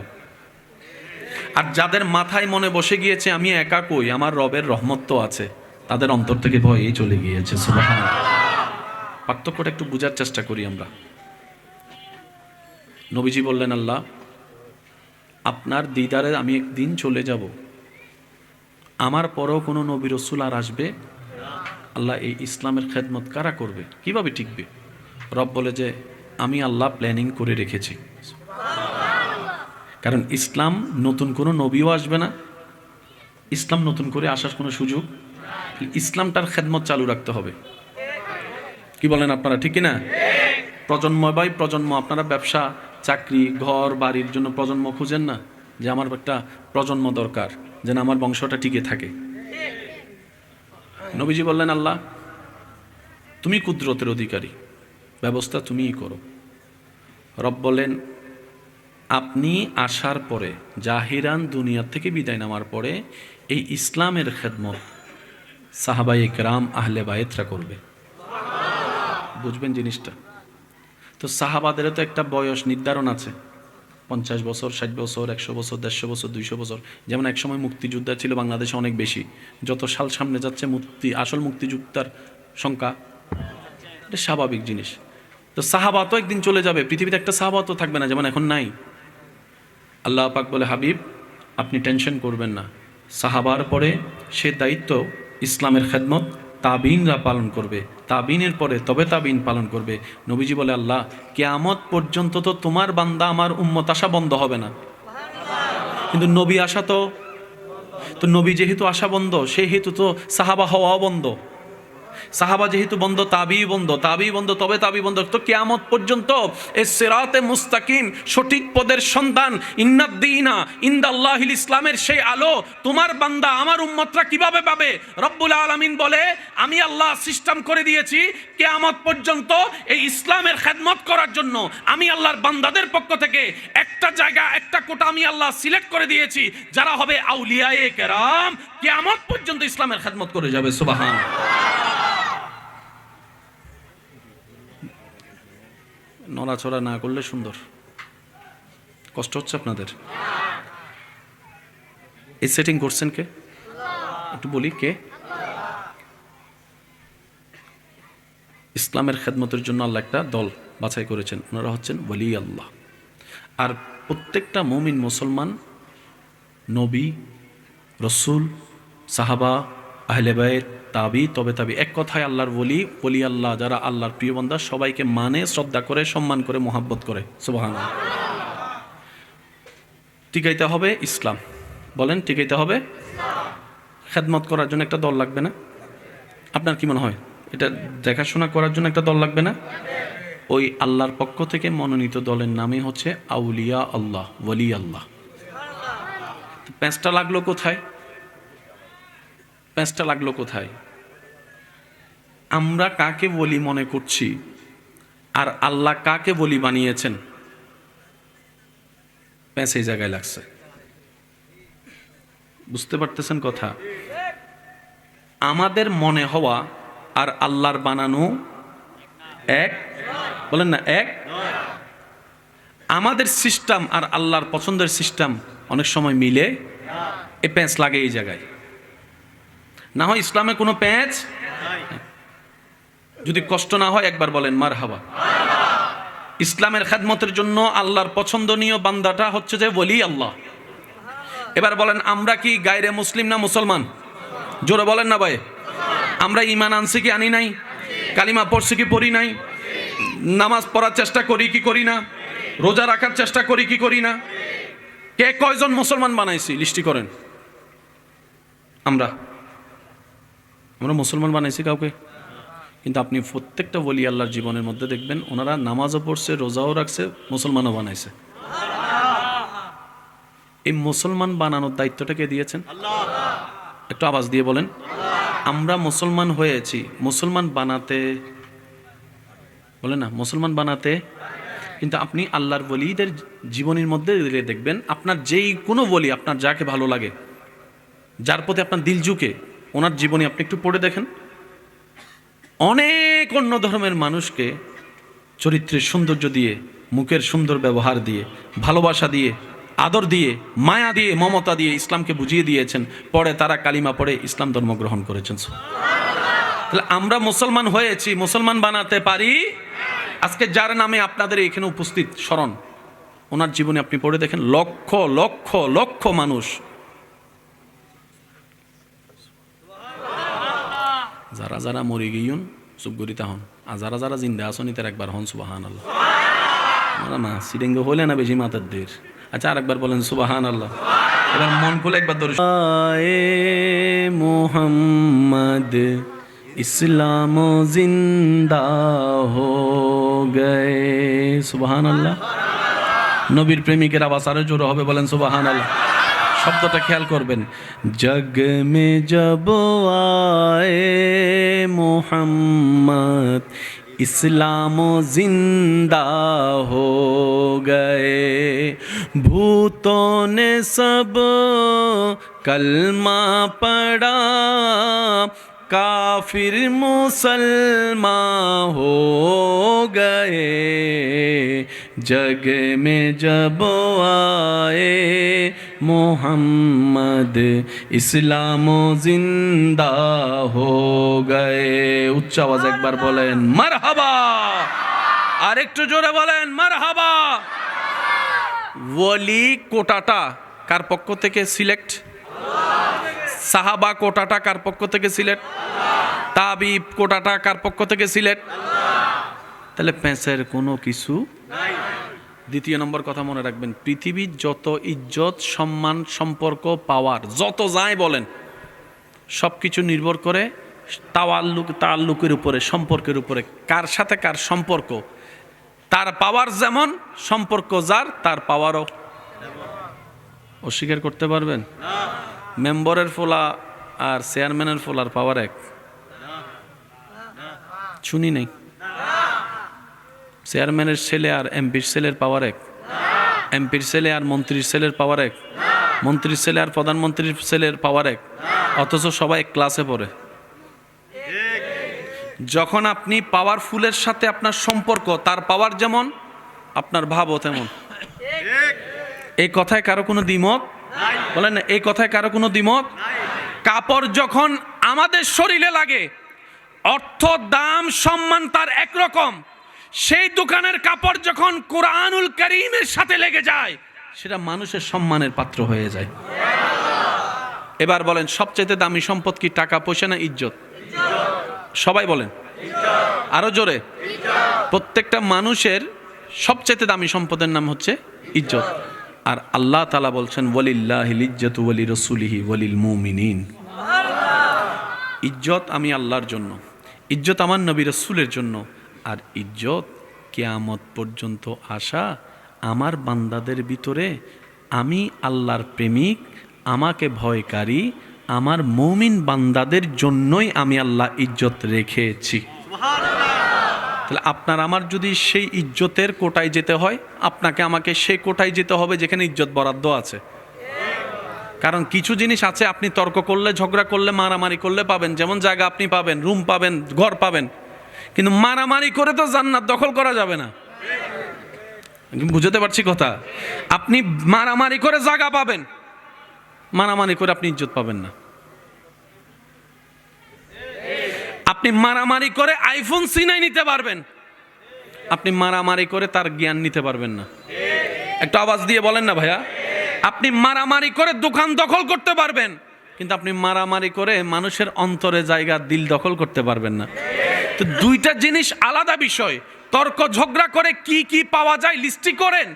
আর যাদের মাথায় মনে বসে গিয়েছে আমি একা কই, আমার রবের রহমত তো আছে, তাদের অন্তর থেকে ভয়ই চলে গিয়েছে। সুবহান। পার্থক্যটা একটু বোঝার চেষ্টা করি আমরা। নবীজি বললেন, আল্লাহ আপনার দিদারে আমি একদিন চলে যাব, আমার পরেও কোনো নবী রসুল আর আসবে? আল্লাহ এই ইসলামের খেদমত কারা করবে, কিভাবে টিকবে? রব বলে যে আমি আল্লাহ প্ল্যানিং করে রেখেছি। কারণ ইসলাম নতুন কোনো নবীও আসবে না, ইসলাম নতুন করে আসার কোনো সুযোগ, ইসলামটার খেদমত চালু রাখতে হবে। কি বলেন আপনারা, ঠিক কিনা? প্রজন্ম বাই প্রজন্ম আপনারা ব্যবসা, চাকরি, ঘর বাড়ির জন্য প্রজন্ম খুঁজেন না, যে আমার একটা প্রজন্ম দরকার যেন আমার বংশটা টিকে থাকে। নবীজি বললেন, আল্লাহ তুমি কুদরতের অধিকারী, ব্যবস্থা তুমিই করো। রব বলেন, আপনি আসার পরে, জাহিরান দুনিয়া থেকে বিদায় নেওয়ার পরে এই ইসলামের খেদমত সাহাবায়ে কেরাম আহলে বায়েতরা করবে। বুঝবেন জিনিসটা? তো সাহাবাদেরও তো একটা বয়স নির্ধারণ আছে, 50 বছর, 60 বছর, 100 বছর, 150 বছর, 200 বছর। যেমন একসময় মুক্তিযোদ্ধা ছিল বাংলাদেশে অনেক বেশি, যত সাল সামনে যাচ্ছে আসল মুক্তিযোদ্ধার সংখ্যা, এটা স্বাভাবিক জিনিস। তো সাহাবা তো একদিন চলে যাবে, পৃথিবীতে একটা সাহাবা তো থাকবে না, যেমন এখন নাই। আল্লাহ পাক বলে, হাবিব আপনি টেনশন করবেন না, সাহাবার পরে সে দায়িত্ব ইসলামের খেদমত তাবিনরা পালন করবে, তাবিনের পরে তবে তাবিন পালন করবে। নবীজি বলে, আল্লাহ কিয়ামত পর্যন্ত তো তোমার বান্দা আমার উম্মত আসা বন্ধ হবে না, কিন্তু নবী আসা তো নবী যেহেতু আসা বন্ধ, সেই হেতু তো সাহাবা হওয়াও বন্ধ। সাহাবা যেহেতু বন্ধ, তাবি বন্ধ, তাবি বন্ধ, তবে তাবি বন্ধ। তো কিয়ামত পর্যন্ত এই সিরাতে মুস্তাকিম, সঠিক পদের সন্ধান, ইন্নাদ্দিনা ইনদাল্লাহিল ইসলামের সেই আলো তোমার বান্দা আমার উম্মতরা কিভাবে পাবে? রব্বুল আলামিন বলে, আমি আল্লাহ সিস্টেম করে দিয়েছি কিয়ামত পর্যন্ত এই ইসলামের খেদমত করার জন্য। আমি আল্লাহর বান্দাদের পক্ষ থেকে একটা জায়গা, একটা কোটা আমি আল্লাহ সিলেক্ট করে দিয়েছি, যারা হবে আউলিয়ায়ে কেরাম, কিয়ামত পর্যন্ত ইসলামের খেদমত করে যাবে। সুবহান। নড়াচড়া না করলে সুন্দর। কষ্ট হচ্ছে আপনাদের? এই সেটিং করছেন কে? একটু বলি কে? ইসলামের খেদমতের জন্য আল্লাহ একটা দল বাছাই করেছেন, ওনারা হচ্ছেন ওলি আল্লাহ। আর প্রত্যেকটা মুমিন মুসলমান নবী, রসুল, সাহাবা, আহলে বাইত, তাবি, তবে তাবি, এক কথায় আল্লাহর ওলি আল্লাহ যারা আল্লাহর প্রিয় বান্দা, সবাইকে মানে, শ্রদ্ধা করে, সম্মান করে, মোহাব্বত করে। সুবহানাল্লাহ। টিকাইতে হবে ইসলাম। বলেন, টিকাইতে হবে। খেদমত করার জন্য একটা দল লাগবে না? আপনার কি মনে হয় এটা দেখাশোনা করার জন্য একটা দল লাগবে না? ওই আল্লাহর পক্ষ থেকে মনোনীত দলের নামই হচ্ছে আউলিয়া আল্লাহ, ওলি আল্লাহ। প্যাঁচটা লাগলো কোথায়? প্যাঁচটা লাগলো কোথায়? আমরা কাকে বলি মনে করছি, আর আল্লাহ কাকে বলি বানিয়েছেন, প্যাঁচ এই জায়গায় লাগছে। বুঝতে পারতেছেন কথা? আমাদের মনে হওয়া আর আল্লাহর বানানো এক, বলেন না এক? আমাদের সিস্টেম আর আল্লাহর পছন্দের সিস্টেম অনেক সময় মিলে, এ প্যাঁচ লাগে এই জায়গায়। না হয় ইসলামে কোনো প্যাঁচ, যদি কষ্ট না হয় একবার বলেন মারহাবা। ইসলামের খেদমতের জন্য আল্লাহর পছন্দনীয় বান্দাটা হচ্ছে যে ওলি আল্লাহ। এবার বলেন, আমরা কি গায়রে মুসলিম না মুসলমান? জোরে বলেন না ভাই। আমরা ঈমান আনছি কি আনি নাই? কালিমা পড়ছি কি পড়ি নাই? নামাজ পড়ার চেষ্টা করি কি করি না? রোজা রাখার চেষ্টা করি কি করি না? কে কয়জন মুসলমান বানাইছি লিস্টি করেন। আমরা মুসলমান বানাইছি কাউকে? কিন্তু আপনি প্রত্যেকটা ওলি আল্লাহর জীবনের মধ্যে দেখবেন ওনারা নামাজও পড়ছে, রোজাও রাখছে, মুসলমানও বানাইছে। এই মুসলমান বানানোর দায়িত্বটা কে দিয়েছেন? একটু আওয়াজ দিয়ে বলেন। আমরা মুসলমান হয়েছি, মুসলমান বানাতে, বলে না মুসলমান বানাতে কিন্তু আপনি আল্লাহর ওলিদের জীবনীর মধ্যে দেখবেন, আপনার যেই কোনো ওলি, আপনার যাকে ভালো লাগে, যার প্রতি আপনার দিল ঝুঁকে, ওনার জীবনী আপনি একটু পড়ে দেখেন। অনেক অন্য ধর্মের মানুষকে চরিত্রের সৌন্দর্য দিয়ে, মুখের সুন্দর ব্যবহার দিয়ে, ভালোবাসা দিয়ে, আদর দিয়ে, মায়া দিয়ে, মমতা দিয়ে ইসলামকে বুঝিয়ে দিয়েছেন। পরে তারা কালিমা পড়ে ইসলাম ধর্ম গ্রহণ করেছেন। তাহলে আমরা মুসলমান হয়েছি, মুসলমান বানাতে পারি। আজকে যার নামে আপনাদের এখানে উপস্থিত স্মরণ, ওনার জীবনে আপনি পড়ে দেখেন, লক্ষ লক্ষ লক্ষ মানুষ, যারা যারা মরে গিয়েন চুপ করি তা হন, আর যারা যারা জিন্দা আসনি তার একবার হন সুবাহান আল্লাহ। না সিডেঙ্গ হলে না বেশি মাথার দের। আচ্ছা আরেকবার বলেন সুবাহান আল্লাহ। এবার মন খুলে একবার ধরে মোহাম্মদ ইসলাম জিন্দা হো গয়ে, সুবহান আল্লাহ। নবীর প্রেমিকের আওয়াজ আরো জোরে হবে, বলেন সুবহান আল্লাহ। শব্দটা খেয়াল করবেন, জগ মে জব আয়ে মোহাম্মদ ইসলাম জিন্দা হো গয়ে, ভূতों ने सब कलमा पढ़ा, काफिर मुसलमान हो गए, जग में जब आए मोहम्मद इस्लाम जिंदा हो गए। उच्च आवाज एक बार बोलें मरहबा, আর একটু জোরে বলেন মারহাবা। ওলি কোটাটা কার পক্ষ থেকে সিলেক্ট? সাহাবা কোটাটা কার পক্ষ থেকে সিলেক্ট? তাবিব কোটাটা কার পক্ষ থেকে সিলেক্ট? তাহলে পেঁচের কোনো কিছু নাই। দ্বিতীয় নম্বর কথা মনে রাখবেন, পৃথিবীর যত ইজ্জত সম্মান সম্পর্ক পাওয়ার যত যাই বলেন, সব কিছু নির্ভর করে তাল্লুকের উপরে, সম্পর্কের উপরে। কার সাথে কার সম্পর্ক, তার পাওয়ার যেমন, সম্পর্ক যার তার পাওয়ারও। অস্বীকার করতে পারবেন? মেম্বরের ফোলা আর চেয়ারম্যানের ফোলার পাওয়ার এক? শুনি নেই। চেয়ারম্যানের ছেলে আর এমপির ছেলের পাওয়ার এক? এমপির ছেলে আর মন্ত্রীর ছেলের পাওয়ার এক? মন্ত্রীর ছেলে আর প্রধানমন্ত্রীর ছেলের পাওয়ার এক? অথচ সবাই এক ক্লাসে পড়ে। যখন আপনি পাওয়ারফুলের সাথে আপনার সম্পর্ক, তার পাওয়ার যেমন আপনার ভাবও তেমন। এই কথায় কারো কোনো দ্বিমত? বলেন না, এই কথায় কারো কোনো দ্বিমত? কাপড় যখন আমাদের শরীরে লাগে, অর্থ দাম সম্মান তার একরকম। সেই দোকানের কাপড় যখন কোরআনুল কারীমের সাথে লেগে যায়, সেটা মানুষের সম্মানের পাত্র হয়ে যায়। এবার বলেন, সবচেয়ে দামি সম্পদ কি টাকা পয়সা না ইজ্জত? সবাই বলেন আরো জোরে। প্রত্যেকটা মানুষের সবচেয়ে দামি সম্পদের নাম হচ্ছে ইজ্জত। আর আল্লাহ তাআলা বলছেন, ওয়ালিল্লাহিল ইজ্জাতু ওয়ালি রাসূলিহি ওয়ালিল মুমিনিন। ইজ্জত আমি আল্লাহর জন্য, ইজ্জত আমার নবী রাসূলের জন্য, আর ইজ্জত কিয়ামত পর্যন্ত আসা আমার বান্দাদের ভিতরে আমি আল্লাহর প্রেমিক, আমাকে ভয়কারী আমার মুমিন বান্দাদের জন্যই আমি আল্লাহ ইজ্জত রেখেছি। তাহলে আপনার আমার যদি সেই ইজ্জতের কোটায় যেতে হয়, আপনাকে আমাকে সেই কোটায় যেতে হবে যেখানে ইজ্জত বরাদ্দ আছে। কারণ কিছু জিনিস আছে আপনি তর্ক করলে, ঝগড়া করলে, মারামারি করলে পাবেন, যেমন জায়গা আপনি পাবেন, রুম পাবেন, ঘর পাবেন, কিন্তু মারামারি করে তো জান্নাত দখল করা যাবে না। বুঝতে পারছি কথা? আপনি মারামারি করে জায়গা পাবেন, মারামারি করে আপনি ইজ্জত পাবেন না। আপনি মারামারি করে আইফোন সিনাই নিতে পারবেন, আপনি মারামারি করে তার জ্ঞান নিতে পারবেন না। একটু আওয়াজ দিয়ে বলেন না ভাইয়া। আপনি মারামারি করে দোকান দখল করতে পারবেন, কিন্তু আপনি মারামারি করে মানুষের অন্তরে জায়গা, দিল দখল করতে পারবেন না। তো দুইটা জিনিস আলাদা বিষয়। তর্ক ঝগড়া করে কি কি পাওয়া যায় লিস্টি করেন,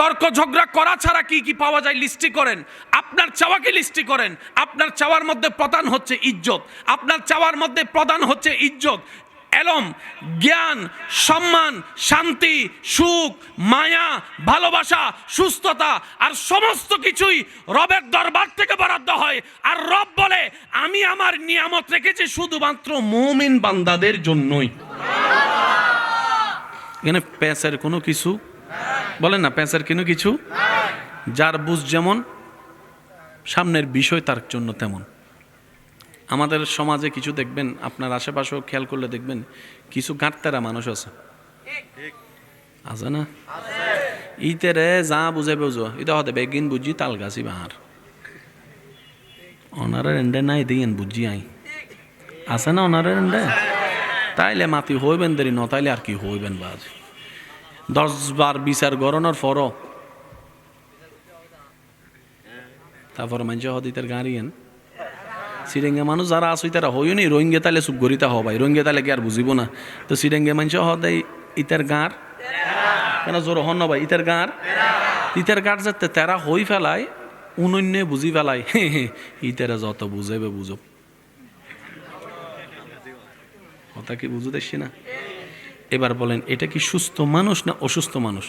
তর্ক ঝগড়া করা ছাড়া কি কি পাওয়া যায় লিস্টি করেন। আপনার চাওয়াকে লিস্টি করেন। আপনার চাওয়ার মধ্যে প্রধান হচ্ছে ইজ্জত, আপনার চাওয়ার মধ্যে প্রধান হচ্ছে ইজ্জত, এলম, জ্ঞান, সম্মান, শান্তি, সুখ, মায়া, ভালোবাসা, সুস্থতা, আর সমস্ত কিছুই রবের দরবার থেকে বরাদ্দ হয়। আর রব বলে, আমি আমার নিয়ামত রেখেছি শুধুমাত্র মুমিন বান্দাদের জন্যই। এখানে পেঁচের কোনো কিছু বলেন না, পেঁচার কোনো কিছু। যার বুঝ যেমন, সামনের বিষয় তার জন্য তেমন। আমাদের সমাজে কিছু দেখবেন, আপনার আশেপাশেও খেয়াল করলে দেখবেন কিছু গাঁটতারা মানুষ আছে, আছে না? ইতেরে যা বুঝে বুঝো, এটা হতে বেগিন বুঝি তাল গাছি বাহার ওনারা এন্ডে নাই দিয়েন বুঝি আই, আছে না ওনারা এন্ডে? তাইলে মাতি হইবেন দেরি, ন তাইলে আর কি হইবেন বাজ 10 বার বিচার গরণের ফর তারপর মানুষ হদিতের গাড়িয়েন সিরেঙ্গে মানুষ যারা আসই তারা হইও নি রোহিঙ্গে তাইলে চুপ গরিতা হবাই, রোহিঙ্গে তাইলে কি আর বুঝিব না? তো সিরেঙ্গে মানুষ হদাই ইতার গাঁর কেন জোর হন ভাই, ইতার গাঁর যাতে তেরা হই ফেলায় উনন্যে বুঝি ফেলায়, ইতারা যত বুঝেবে বুঝো। কথা কি বুঝো দেখছি না? এবার বলেন, এটা কি সুস্থ মানুষ না অসুস্থ মানুষ?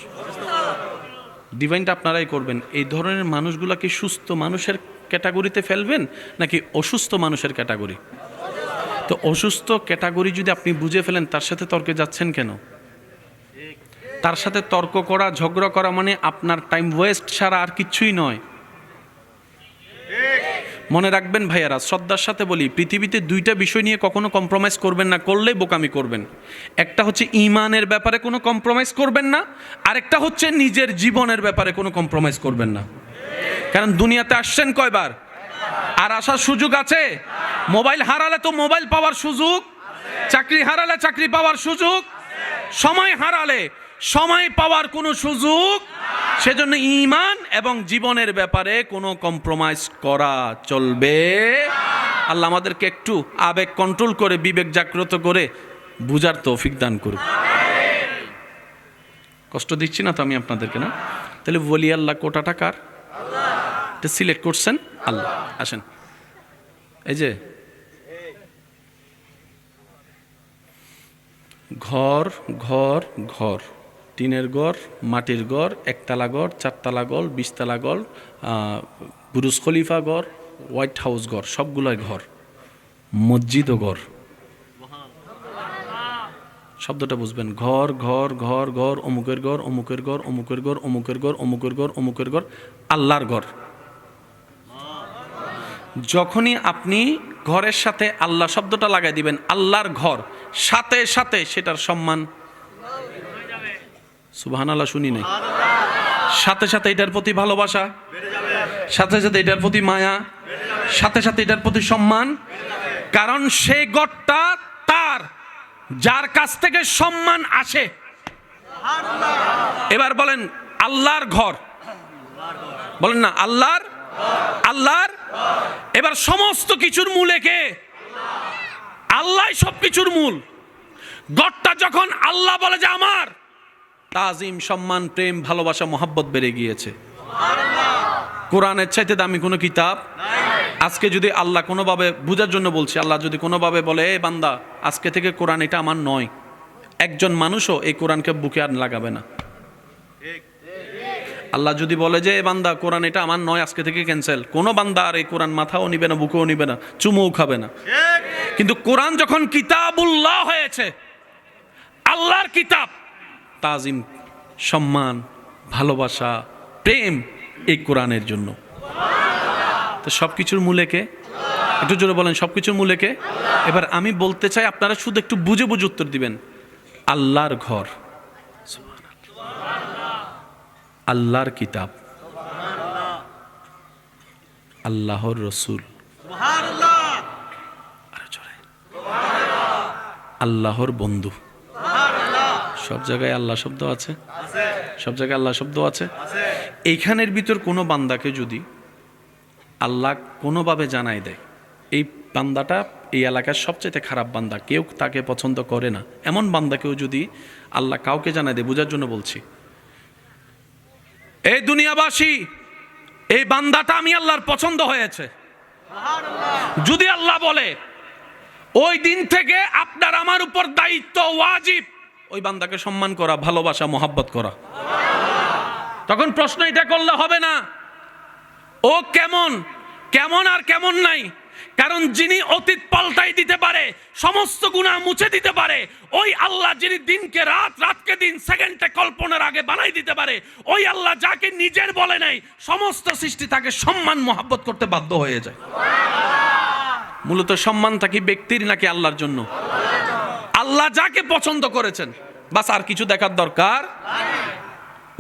ডিভাইনটা আপনারাই করবেন। এই ধরনের মানুষগুলা কি সুস্থ মানুষের ক্যাটাগরিতে ফেলবেন নাকি অসুস্থ মানুষের ক্যাটাগরি? তো অসুস্থ ক্যাটাগরি যদি আপনি বুঝে ফেলেন, তার সাথে তর্কে যাচ্ছেন কেন? তার সাথে তর্ক করা, ঝগড়া করা মানে আপনার টাইম ওয়েস্ট ছাড়া আর কিচ্ছুই নয়। মনে রাখবেন ভাইয়ারা, শ্রদ্ধার সাথে বলি, পৃথিবীতে 2টা বিষয় নিয়ে কখনো কম্প্রোমাইজ করবেন না, করলে বোকামি করবেন। একটা হচ্ছে ঈমানের ব্যাপারে কোনো কম্প্রোমাইজ করবেন না, আরেকটা হচ্ছে নিজের জীবনের ব্যাপারে কোনো কম্প্রোমাইজ করবেন না। কারণ দুনিয়াতে আসছেন কয়বার, আর আসার সুযোগ আছে? মোবাইল হারালে তো মোবাইল পাওয়ার সুযোগ, চাকরি হারালে চাকরি পাওয়ার সুযোগ, সময় হারালে সময় পাওয়ার কোনো সুযোগ। সেজন্য ঈমান এবং জীবনের ব্যাপারে কোনো কম্প্রোমাইজ করা চলবে। আল্লাহ আমাদেরকে একটু আবেগ কন্ট্রোল করে, বিবেক জাগ্রত করে বুঝার তৌফিক দান করুন। কষ্ট দিচ্ছি না তো আমি আপনাদেরকে? না, তাহলে বলি আল্লাহ কোটা টাকার এটা সিলেক্ট করছেন আল্লাহ। আসেন, এই যে ঘর ঘর ঘর, টিনের ঘর, মাটির ঘর, 1তলা ঘর, 4তলা ঘর, 20তলা ঘর, বুরুজ খলিফা ঘর, হোয়াইট হাউস ঘর, সবগুলোই ঘর। মসজিদও ঘর। শব্দটা বুঝবেন, ঘর ঘর ঘর ঘর, অমুকের ঘর, অমুকের ঘর, অমুকের ঘর, অমুকের ঘর, অমুকের ঘর, অমুকের ঘর, আল্লাহর ঘর। যখনই আপনি ঘরের সাথে আল্লাহ শব্দটা লাগাই দিবেন, আল্লাহর ঘর, সাথে সাথে সেটার সম্মান, সুবহানাল্লাহ শুনি নাই, সাথে সাথে এটার প্রতি ভালোবাসা, সাথে সাথে এটার প্রতি মায়া, সাথে সাথে এটার প্রতি সম্মান। কারণ সেই ঘরটা তার, যার কাছ থেকে সম্মান আসে। এবার বলেন আল্লাহর ঘর, বলেন না আল্লাহর, আল্লাহর। এবার সমস্ত কিছুর মূলে কে? আল্লাহ সব কিছুর মূল। ঘরটা যখন আল্লাহ বলে যে আমার, তাজিম, সম্মান, প্রেম, ভালোবাসা, মহাব্বত বেড়ে গিয়েছে। কোরআনের চাইতে দামি কোনো কিতাব আজকে যদি আল্লাহ কোনোভাবে, বুঝার জন্য বলছি, আল্লাহ যদি কোনোভাবে বলে এ বান্দা আজকে থেকে কোরআন এটা আমার নয়, একজন মানুষও এই কোরআনকে বুকে আর লাগাবে না। আল্লাহ যদি বলে যে এ বান্দা কোরআন এটা আমার নয়, আজকে থেকে ক্যান্সেল, কোনো বান্দা আর এই কোরআন মাথাও নিবে না, বুকেও নিবে না, চুমুও খাবে না। কিন্তু কোরআন যখন কিতাবুল্লাহ হয়েছে, আল্লাহর কিতাব, তাজিম, সম্মান, ভালোবাসা, প্রেম এই কোরআনের জন্য। তো সবকিছুর মূলে কে? একটু জোরে বলেন, সবকিছুর মূলে কে? এবার আমি বলতে চাই, আপনারা শুধু একটু বুঝে বুঝে উত্তর দিবেন। আল্লাহর ঘর, আল্লাহর কিতাব, আল্লাহর রসুল, আল্লাহর বন্ধু। সব জায়গায় আল্লাহ শব্দ আছে, সব জায়গায় আল্লাহ শব্দ আছে। এইখানের ভিতর কোনো বান্দাকে যদি আল্লাহ কোনোভাবে জানাই দেয় এই বান্দাটা এই এলাকার সবচেয়ে খারাপ বান্দা, কেউ তাকে পছন্দ করে না, এমন বান্দাকেও যদি আল্লাহ কাউকে জানাই দেয়, বোঝার জন্য বলছি, এই দুনিয়াবাসী এই বান্দাটা আমি আল্লাহর পছন্দ হয়েছে, যদি আল্লাহ বলে ওই দিন থেকে আপনার আমার উপর দায়িত্ব, ওয়াজিব ওই বান্দাকে সম্মান করা, ভালোবাসা, মহাব্বত করা। তখন প্রশ্ন এটা করলে হবে না ও কেমন কেমন আর কেমন নাই, কারণ যিনি অতীত পাল্টাই দিতে পারে, সমস্ত গুনাহ মুছে দিতে পারে, ওই আল্লাহ যিনি দিনকে রাত, রাতকে দিন, সেকেন্ডে কল্পনার আগে বানাই দিতে পারে, ওই আল্লাহ যাকে নিজের বলে নাই, সমস্ত সৃষ্টি তাকে সম্মান মহব্বত করতে বাধ্য হয়ে যায়। মূলত সম্মানটা কি ব্যক্তির নাকি আল্লাহর জন্য? আল্লাহ যাকে পছন্দ করেছেন, বাস আর কিছু দেখার দরকার।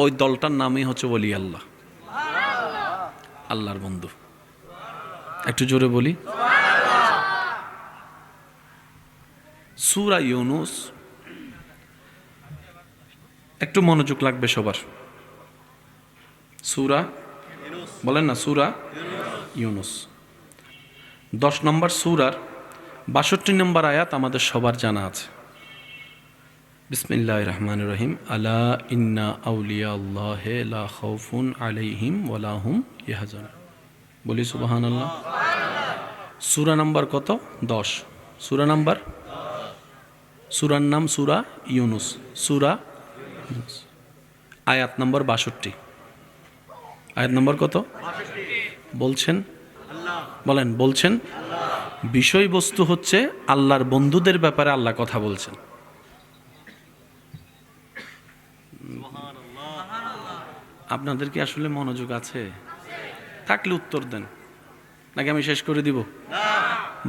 ওই দলটার নামই হচ্ছে ওলি আল্লাহ, আল্লাহর বন্ধু। একটু জোরে বলি। সূরা ইউনুস, একটু মনোযোগ লাগবে সবার। সূরা, বলেন না, সূরা ইউনুস 10 নম্বর সূরার 62 নম্বর আয়াত আমাদের সবার জানা আছে। বিসমিল্লাহির রহমানির রহিম। আলা ইন্না আউলিয়া আল্লাহি লা খাউফুন আলাইহিম ওয়ালা হুম ইয়াহজানুন। বলি সুবহানাল্লাহ। সূরা নাম্বার কত? 10। সূরা নাম্বার, সূরার নাম সূরা ইউনুস। সূরা ইউনুস, আয়াত নম্বর 62। আয়াত নম্বর কত? বলছেন, বলেন, বলছেন বিষয়বস্তু হচ্ছে আল্লাহর বন্ধুদের ব্যাপারে আল্লাহ কথা বলছেন। আপনাদের কি আসলে মনোযোগ আছে? থাকলে উত্তর দেন, নাকি আমি শেষ করে দিব?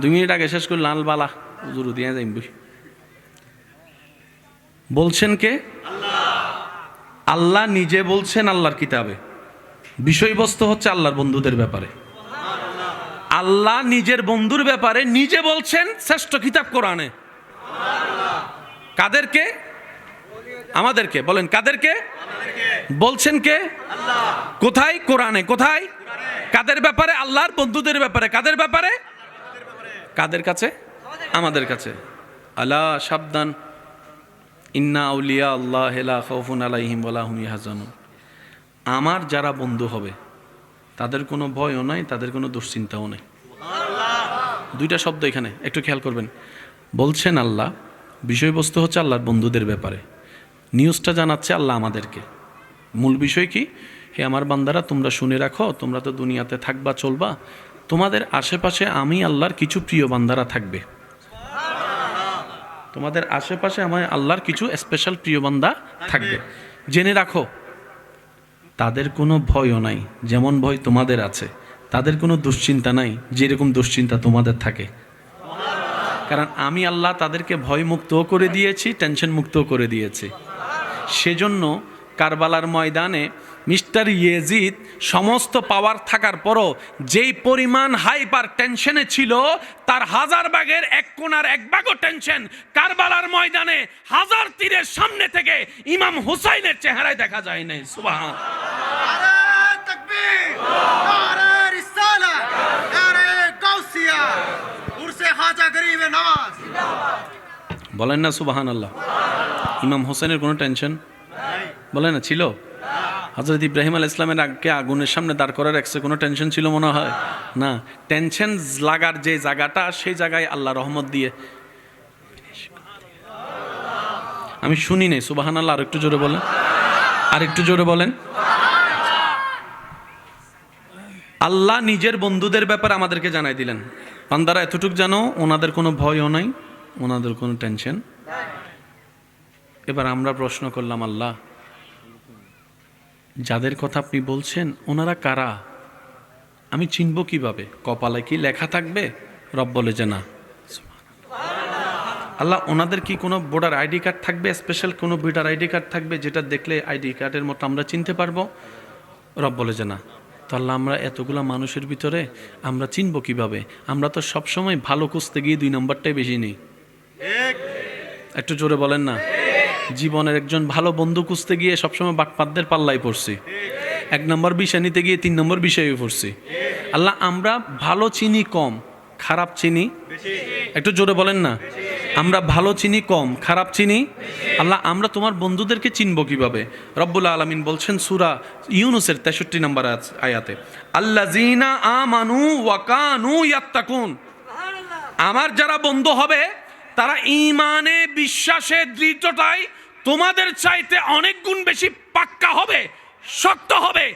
2 মিনিট আগে শেষ করে লাল বালা হুজুর দিয়ে যাইব। বলছেন কে? আল্লাহ নিজে বলছেন আল্লাহর কিতাবে। বিষয়বস্তু হচ্ছে আল্লাহর বন্ধুদের ব্যাপারে। আল্লাহ নিজের বন্ধুর ব্যাপারে নিজে বলছেন শ্রেষ্ঠ কিতাব কোরআনে। কাদেরকে? আমাদেরকে। বলেন কাদেরকে বলছেন? কে? কোথায়? কোরআনে। কোথায়? কাদের ব্যাপারে? আল্লাহর বন্ধুদের ব্যাপারে। কাদের ব্যাপারে? কাদের কাছে? আমাদের কাছে। আলা, সাবধান, ইন্না আউলিয়া আল্লাহি লা খাউফুন আলাইহিম ওয়ালা হুম ইয়াহজানুন। আমার যারা বন্ধু হবে তাদের কোনো ভয়ও নাই, তাদের কোনো দুশ্চিন্তাও নেই। 2টা শব্দ এখানে একটু খেয়াল করবেন। বলছেন আল্লাহ, বিষয়বস্তু হচ্ছে আল্লাহর বন্ধুদের ব্যাপারে। নিউজটা জানাচ্ছে আল্লাহ আমাদেরকে। মূল বিষয় কি? হে আমার বান্দারা, তোমরা শুনে রাখো, তোমরা তো দুনিয়াতে থাকবা, চলবা, তোমাদের আশেপাশে আমি আল্লাহর কিছু প্রিয় বান্দারা থাকবে। তোমাদের আশেপাশে আমার আল্লাহর কিছু স্পেশাল প্রিয় বান্দা থাকবে। জেনে রাখো, তাদের কোনো ভয়ও নাই যেমন ভয় তোমাদের আছে, তাদের কোনো দুশ্চিন্তা নাই যেরকম দুশ্চিন্তা তোমাদের থাকে। কারণ আমি আল্লাহ তাদেরকে ভয় মুক্তও করে দিয়েছি, টেনশন মুক্তও করে দিয়েছি। সেজন্য কারবালার ময়দানে মিস্টার ইয়েজিদ সমস্ত পাওয়ার থাকার পরও যেই পরিমাণ হাইপার টেনশনে ছিল, তার 1000 ভাগের 1 কোণার 1 ভাগও টেনশন কারবালার ময়দানে 1000 তীরের সামনে থেকে ইমাম হুসাইনের চেহারায় দেখা যায় নাই। সুবহান নারে তাকবীর, নারে রিসালাত, নারে গাউসিয়া, উরসে খাজা গরিবে নওয়াজ। বলেন না সুবহানাল্লাহ। ইমাম হোসেনের কোনো টেনশন বলে না ছিল? হযরত ইব্রাহিম আলাইহিস সালামের আগে আগুনের সামনে দাঁড় করার রাখছে, কোনো টেনশন ছিল মনে হয় না? টেনশন লাগার যে জায়গাটা, সেই জায়গায় আল্লাহ রহমত দিয়ে। আমি শুনি নাই সুবহানাল্লাহ। আর একটু জোরে বলেন, আর একটু জোরে বলেন। আল্লাহ নিজের বন্ধুদের ব্যাপারে আমাদেরকে জানাই দিলেন, বান্দারা এতটুক জানো, ওনাদের কোনো ভয়ও নাই, ওনাদের কোনো টেনশন। এবার আমরা প্রশ্ন করলাম, আল্লাহ যাদের কথা আপনি বলছেন ওনারা কারা? আমি চিনব কিভাবে? কপালে কি লেখা থাকবে? রব বলে যে না। আল্লাহ, ওনাদের কি কোনো ভোটার আইডি কার্ড থাকবে? স্পেশাল কোনো ভোটার আইডি কার্ড থাকবে যেটা দেখলে আইডি কার্ডের মতো আমরা চিনতে পারবো? রব বলে যে না। তো আল্লাহ, আমরা এতগুলা মানুষের ভিতরে আমরা চিনব কিভাবে? আমরা তো সবসময় ভালো খুঁজতে গিয়ে 2 নম্বরটাই বেশি নেই। একটু জোরে বলেন না। জীবনের একজন ভালো বন্ধু খুঁজতে গিয়ে সবসময় বাটপাতদের পাল্লায় পড়ছি। 1 নম্বর বিষয় নিতে গিয়ে 3 নম্বর বিষয়ে পড়ছি। আল্লাহ, আমরা ভালো চিনি কম, খারাপ চিনি একটু জোরে বলেন না। আমরা ভালো চিনি কম, খারাপ চিনি। আল্লাহ, আমরা তোমার বন্ধুদেরকে চিনব কিভাবে? রব্বুল আলামিন বলছেন সূরা ইউনুসের 63 নম্বর আয়াতে, আল্লাযীনা আমানু ওয়া কানু ইয়াত্তাকুন। আমার যারা বন্ধু হবে তারা ঈমানে, বিশ্বাসে, দৃঢ়তায় তোমাদের চাইতে অনেক গুণ বেশি পাক্কা হবে, শক্ত হবে।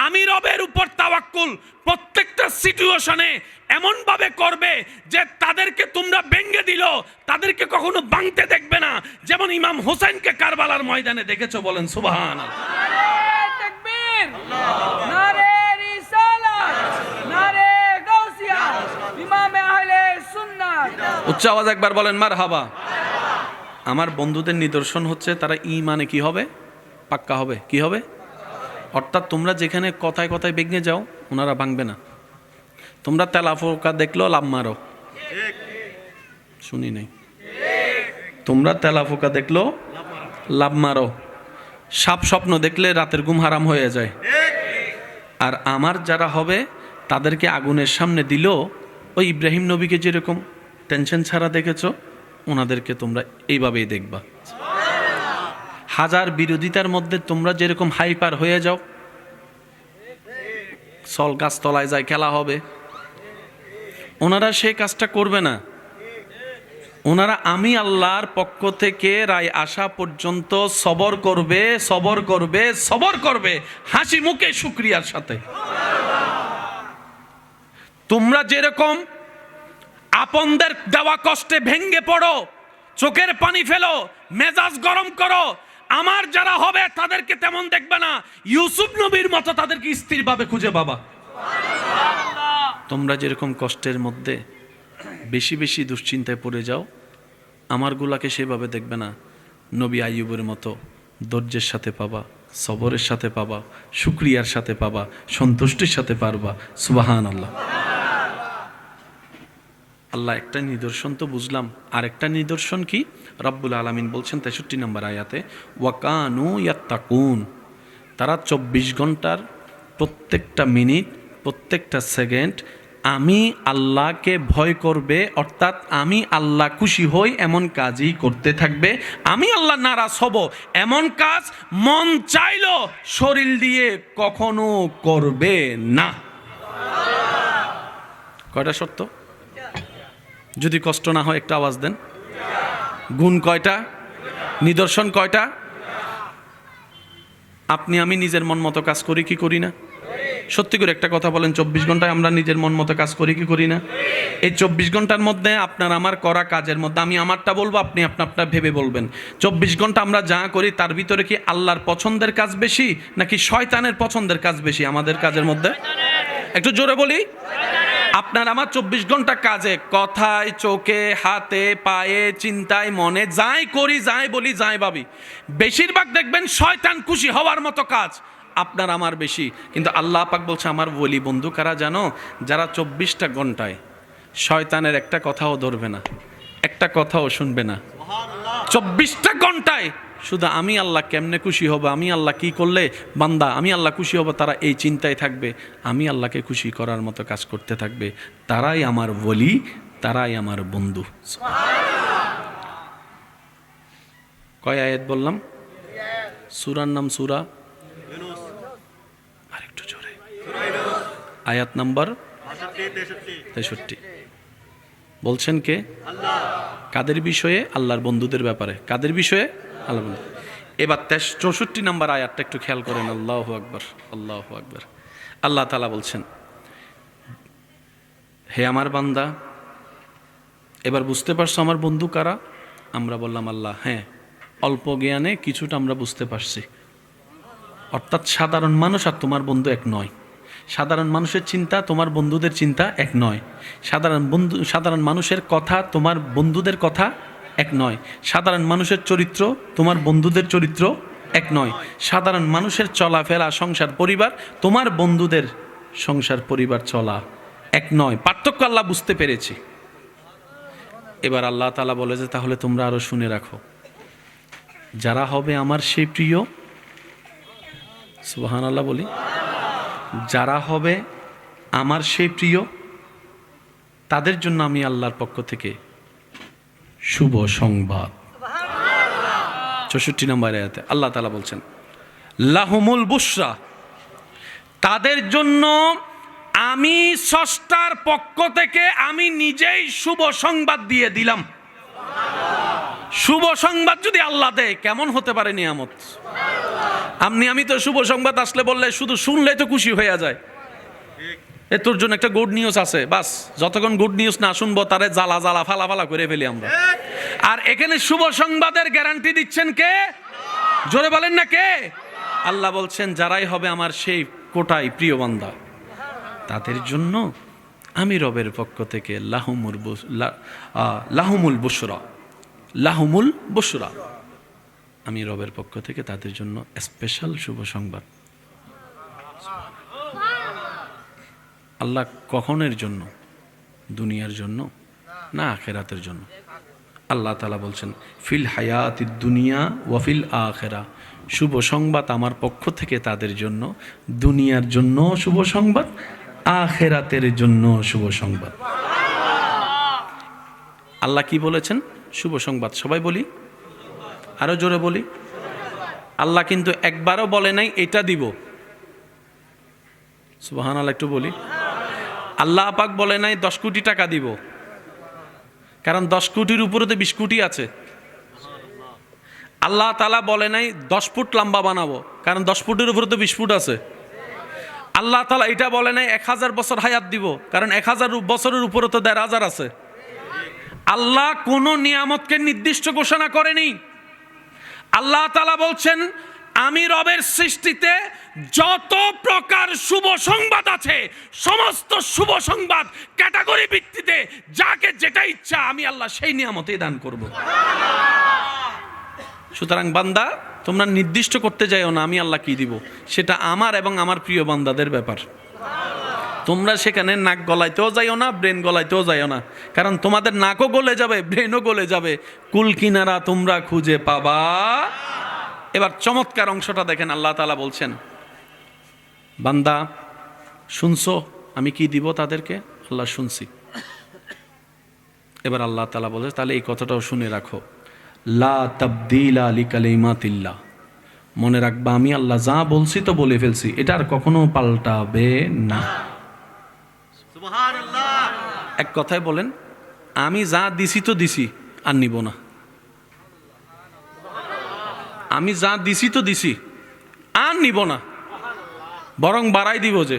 আমি রবের উপর তাওয়াক্কুল প্রত্যেকটা সিচুয়েশনে এমন ভাবে করবে যে তাদেরকে তোমরা ভেঙে দিল তাদেরকে কখনো ভাঙতে দেখবে না, যেমন ইমাম হোসেনকে কারবালার ময়দানে দেখেছো, বলেন সুবহানাল্লাহ। নারে তাকবীর, নারে রিসালাত, নারে গাউসিয়া, ইমামে আহলে সুন্নাত। উচ্চ আওয়াজ একবার বলেন মারহাবা। আমার বন্ধুদের নিদর্শন হচ্ছে তারা ঈমানে কি হবে, পাক্কা হবে। কি হবে? অর্থাৎ তোমরা যেখানে কথায় কথায় ভেঙে যাও ওনারা ভাঙবে না। তোমরা তেলাফোকা দেখলো লাভ মারো, শুনি নাই। তোমরা তেলাফোকা দেখলো লাভ মারো, সাপ স্বপ্ন দেখলে রাতের ঘুম হারাম হয়ে যায়। আর আমার যারা হবে তাদেরকে আগুনের সামনে দিল, ওই ইব্রাহিম নবীকে যেরকম টেনশন ছাড়া দেখেছো, ওনাদেরকে তোমরা এইভাবেই দেখবা। হাজার বিরোধিতার মধ্যে তোমরা যেরকম হাইপার হয়ে যাও, সল গাছ তলায় যায় খেলা হবে, ওনারা সেই কাজটা করবে না। ওনারা আমি আল্লাহর পক্ষ থেকে রায় আসা পর্যন্ত সবর করবে, সবর করবে, সবর করবে, হাসি মুখে শুকরিয়ার সাথে। তোমরা যেরকম আপনদের দেওয়া কষ্টে ভেঙ্গে পড়ো, চোখের পানি ফেলো, মেজাজ গরম করো, আমার যারা হবে তাদেরকে তেমন দেখবে না। ইউসুফ নবীর মতো তাদেরকে স্থিরভাবে খুঁজে পাবা। তোমরা যেরকম কষ্টের মধ্যে বেশি বেশি দুশ্চিন্তায় পড়ে যাও, আমারগুলাকে সেভাবে দেখবে না। নবী আইয়ুবের মতো ধৈর্যের সাথে পাবা, সবরের সাথে পাবা, শুকরিয়ার সাথে পাবা, সন্তুষ্টির সাথে পারবা। সুবহানাল্লাহ। আল্লাহ একটা নিদর্শন তো বুঝলাম, আর একটা নিদর্শন কি? রব্বুল আলামিন বলছেন 63 নম্বর আয়াতে, ওয়াকানু ইয়াত্তাকুন, তারা 24 ঘন্টার প্রত্যেকটা মিনিট, প্রত্যেকটা সেকেন্ড আমি আল্লাহকে ভয় করবে, অর্থাৎ আমি আল্লাহ খুশি হই এমন কাজই করতে থাকবে। আমি আল্লাহ নারাজ হব এমন কাজ মন চাইলো শরীর দিয়ে কখনো করবে না। কয়টা শর্ত? যদি কষ্ট না হয় একটা আওয়াজ দেন। গুণ কয়টা? নিদর্শন কয়টা? আপনি আমি নিজের মন মতো কাজ করি কি করি না? সত্যি করে একটা কথা বলেন, 24 ঘন্টায় আমরা নিজের মন মতো কাজ করি কি করি না? এই 24 ঘন্টার মধ্যে আপনার আমার করা কাজের মধ্যে আমি আমারটা বলবো, আপনি আপনারটা ভেবে বলবেন। 24 ঘন্টা আমরা যা করি তার ভিতরে কি আল্লাহর পছন্দের কাজ বেশি নাকি শয়তানের পছন্দের কাজ বেশি আমাদের কাজের মধ্যে? একটু জোরে বলি। আপনার আমার 24 ঘন্টা কাজে, কথায়, চোখে, হাতে, পায়ে, চিন্তায়, মনে যাই করি, যাই বলি, যাই ভাবি, বেশিরভাগ দেখবেন শয়তান খুশি হওয়ার মতো কাজ আপনার আমার বেশি। কিন্তু আল্লাহ পাক বলছে আমার ওলি বন্ধু কারা জানো? যারা 24টা ঘন্টায় শয়তানের একটা কথাও ধরবে না, একটা কথাও শুনবে না। 24টা ঘন্টায় শুধু আমি আল্লাহ কেমনে খুশি হব, আমি আল্লাহ কি করলে বান্দা আমি আল্লাহ খুশি হব, তারা এই চিন্তায় থাকবে, আমি আল্লাহকে খুশি করার মতো কাজ করতে থাকবে। তারাই আমার ওলি, তারাই আমার বন্ধু। কয় আয়াত বললাম? সূরার নাম সূরা, আরেকটু জোরে, আয়াত নাম্বার 63। বলছেন কে? কাদের বিষয়ে? আল্লাহর বন্ধুদের ব্যাপারে। কাদের বিষয়ে? আল্লাহ বন্ধু। এবার 64 নম্বর আয়াতটা একটু খেয়াল করেন। আল্লাহু আকবার, আল্লাহু আকবার। আল্লাহ তাআলা বলছেন, হে আমার বান্দা, এবার বুঝতে পারছো আমার বন্ধু কারা? আমরা বললাম আল্লাহ, হ্যাঁ অল্প জ্ঞানে কিছুটা আমরা বুঝতে পারছি। অর্থাৎ সাধারণ মানুষ আর তোমার বন্ধু এক নয়। সাধারণ মানুষের চিন্তা তোমার বন্ধুদের চিন্তা এক নয়। সাধারণ মানুষের কথা তোমার বন্ধুদের কথা এক নয়। সাধারণ মানুষের চরিত্র তোমার বন্ধুদের চরিত্র এক নয়। সাধারণ মানুষের চলাফেরা, সংসার, পরিবার তোমার বন্ধুদের সংসার, পরিবার চলা এক নয়। পার্থক্য আল্লাহ বুঝতে পেরেছি। এবার আল্লাহ তাআলা বলে যে তাহলে তোমরা আরো শুনে রাখো, যারা হবে আমার সেই প্রিয়, সুবহানাল্লাহ বলি, যারা হবে আমার সেই প্রিয় তাদের জন্য আমি আল্লাহর পক্ষ থেকে শুভ সংবাদ। 64 নম্বর আয়াতে আল্লাহ তাআলা বলছেন, লাহুমুল বুশরা, তাদের জন্য আমি স্রষ্টার পক্ষ থেকে আমি নিজেই শুভ সংবাদ দিয়ে দিলাম। শুভ সংবাদ যদি আল্লাহ দেয় কেমন হতে পারে নিয়ামত। আমি তো শুভ সংবাদ আসলে বললে শুধু শুনলে তো খুশি হয়ে যায়, এ তোর জন্য একটা গুড নিউজ আছে, বাস যতক্ষণ গুড নিউজ না শুনবো তারে জ্বালা জ্বালা ফালা ফালা করে ফেলি আমরা। আর এখানে শুভ সংবাদের গ্যারান্টি দিচ্ছেন কে? জোরে বলেন না কে? আল্লাহ বলছেন যারাই হবে আমার সেই কোটাই প্রিয় বান্দা, তাদের জন্য আমি রবের পক্ষ থেকে লাহুমুল বুশরা, আমি রবের পক্ষ থেকে তাদের জন্য স্পেশাল শুভ সংবাদ। আল্লাহ কখনের জন্য? দুনিয়ার জন্য না আখেরাতের জন্য? আল্লাহ তাআলা বলছেন ফিল হায়াতিদ দুনিয়া ওয়া ফিল আখিরা, শুভ সংবাদ আমার পক্ষ থেকে তাদের জন্য, দুনিয়ার জন্য শুভ সংবাদ, আখেরাতের জন্য শুভ সংবাদ। আল্লাহ কি বলেছেন? শুভ সংবাদ। সবাই বলি, আরো জোরে বলি। আল্লাহ কিন্তু একবারও বলে নাই এটা দিব। সুবহানাল্লাহ, একটু বলি। আল্লাহ পাক বলে নাই 10 কোটি টাকা দিব, কারণ 10 কোটির উপরে তো 20 কোটি আছে। আল্লাহ তাআলা বলে নাই 10 ফুট লম্বা বানাবো, কারণ 10 ফুটের উপরে তো 20 ফুট আছে। আল্লাহ তাআলা এটা বলে নাই 1000 বছর হায়াত দিব, কারণ 1000 বছরের উপরে তো 1000 আছে। আল্লাহ কোন নিয়ামতকে নির্দিষ্ট ঘোষণা করেনি। আল্লাহ তাআলা বলছেন আমি রবের সৃষ্টিতে যত প্রকার শুভ সংবাদ আছে, সমস্ত শুভ সংবাদ ক্যাটাগরি ভিত্তিতে যাকে যেটা ইচ্ছা আমি আল্লাহ সেই নিয়ামতই দান করব। সুতরাং বান্দা তোমরা নির্দিষ্ট করতে যাইও না আমি আল্লাহ কি দিব, সেটা আমার এবং আমার প্রিয় বান্দাদের ব্যাপার। তোমরা সেখানে নাক গলাইতেও যাইও না, ব্রেন গলাইতেও যাইও না, কারণ তোমাদের নাকও গলে যাবে, ব্রেনও গলে যাবে, কুল কিনারা তোমরা খুঁজে পাবা। এবার চমৎকার অংশটা দেখেন, আল্লাহ তাআলা বলছেন বান্দা শুনছো আমি কি দিব তাদেরকে? আল্লাহ শুনছি। এবার আল্লাহ তাআলা বলে তাহলে এই কথাটাও শুনে রাখো, লা তাবদীলা লিকালিমাতিল্লাহ, মনে রাখবা আমি আল্লাহ যা বলছি তো বলে ফেলছি, এটা আর কখনো পাল্টাবে না। সুবহানাল্লাহ। এক কথায় বলেন আমি যা দিছি তো দিছি, আর নিব না। আমি যা দিছি তো দিছি, আর নিব না, বরং বাড়াই দিব যে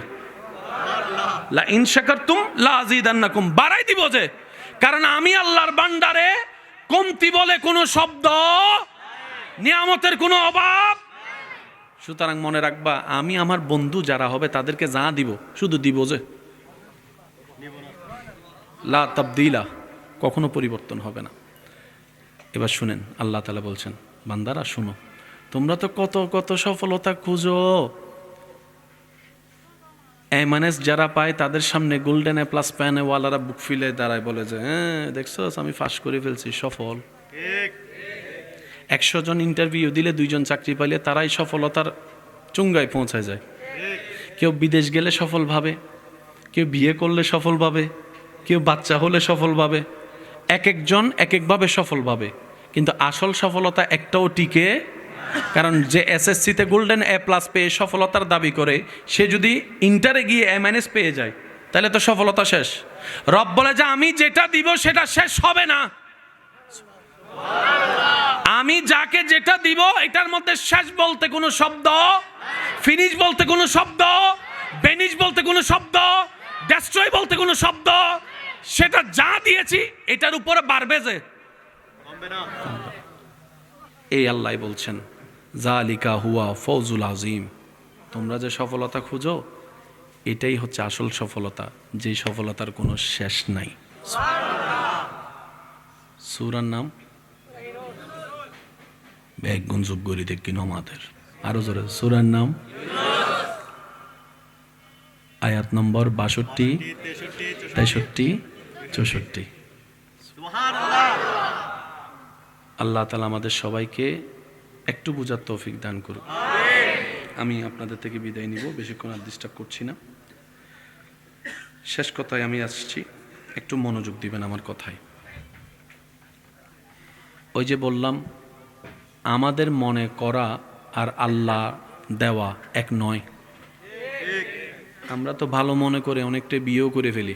লা ইন শাকারতুম লা আযীদান্নাকুম, বাড়াই দিব যে, কারণ আমি আল্লাহর ভান্ডারে কমতি বলে কোনো শব্দ, নিয়ামতের কোনো অভাব। সুতরাং মনে রাখবা আমি আমার বন্ধু যারা হবে তাদেরকে যা দিব শুধু দিব যে, লা তাবদীলা, কখনো পরিবর্তন হবে না। এবার শুনেন আল্লাহ তাআলা বলছেন বান্দারা শুনো, তোমরা তো কত কত সফলতা খুঁজো, এমএনএস যারা পায় তাদের সামনে গোল্ডেন এ প্লাস প্যানে ওয়ালারা বুক ফিলে দাঁড়ায়, বলে যে হ্যাঁ দেখছো আমি ফাঁস করে ফেলছি, সফল। 100 জন ইন্টারভিউ দিলে 2 জন চাকরি পাইলে তারাই সফলতার চুঙ্গায় পৌঁছায় যায়। কেউ বিদেশ গেলে সফল ভাবে, কেউ বিয়ে করলে সফল ভাবে, কেউ বাচ্চা হলে সফল ভাবে, এক একজন এক একভাবে সফল ভাবে, কিন্তু আসল সফলতা একটাও টিকে। কারণ যে এসএসসিতে গোল্ডেন এ প্লাস পেয়ে সফলতার দাবি করে, সে যদি ইন্টারে গিয়ে এমএনএস পেয়ে যায় তাহলে তো সফলতা শেষ। রব বলে যে আমি যেটা দিব সেটা শেষ হবে না, আমি যাকে যেটা দিব এটার মধ্যে শেষ বলতে কোনো শব্দ, ফিনিশ বলতে কোনো শব্দ, বেনিশ বলতে কোনো শব্দ, ডেস্ট্রয় বলতে কোনো শব্দ, সেটা যা দিয়েছি এটার উপরে বাড়বে যে, এই আল্লাহ বলছেন জালিকা হুয়া ফৌজুল আযীম, তোমরা যে সফলতা খুঁজো এটাই হচ্ছে আসল সফলতা, যে সফলতার কোনো শেষ নাই। সূরার নাম এক গুঞ্জব গরি দেখি নমাদের, আরো জোরে সূরার নাম, আয়াত নম্বর 62, 63, 64। আল্লাহ তাআলা আমাদের সবাইকে একটু বুঝার তৌফিক দান করুন। আমি আপনাদের থেকে বিদায় নিব, বেশিক্ষণ আর ডিস্টার্ব করছি না। শেষ কথায় আমি আসছি, একটু মনোযোগ দিবেন আমার কথায়। ওই যে বললাম আমাদের মনে করা আর আল্লাহ দেওয়া এক নয়। আমরা তো ভালো মনে করে অনেকটা বিয়েও করে ফেলি,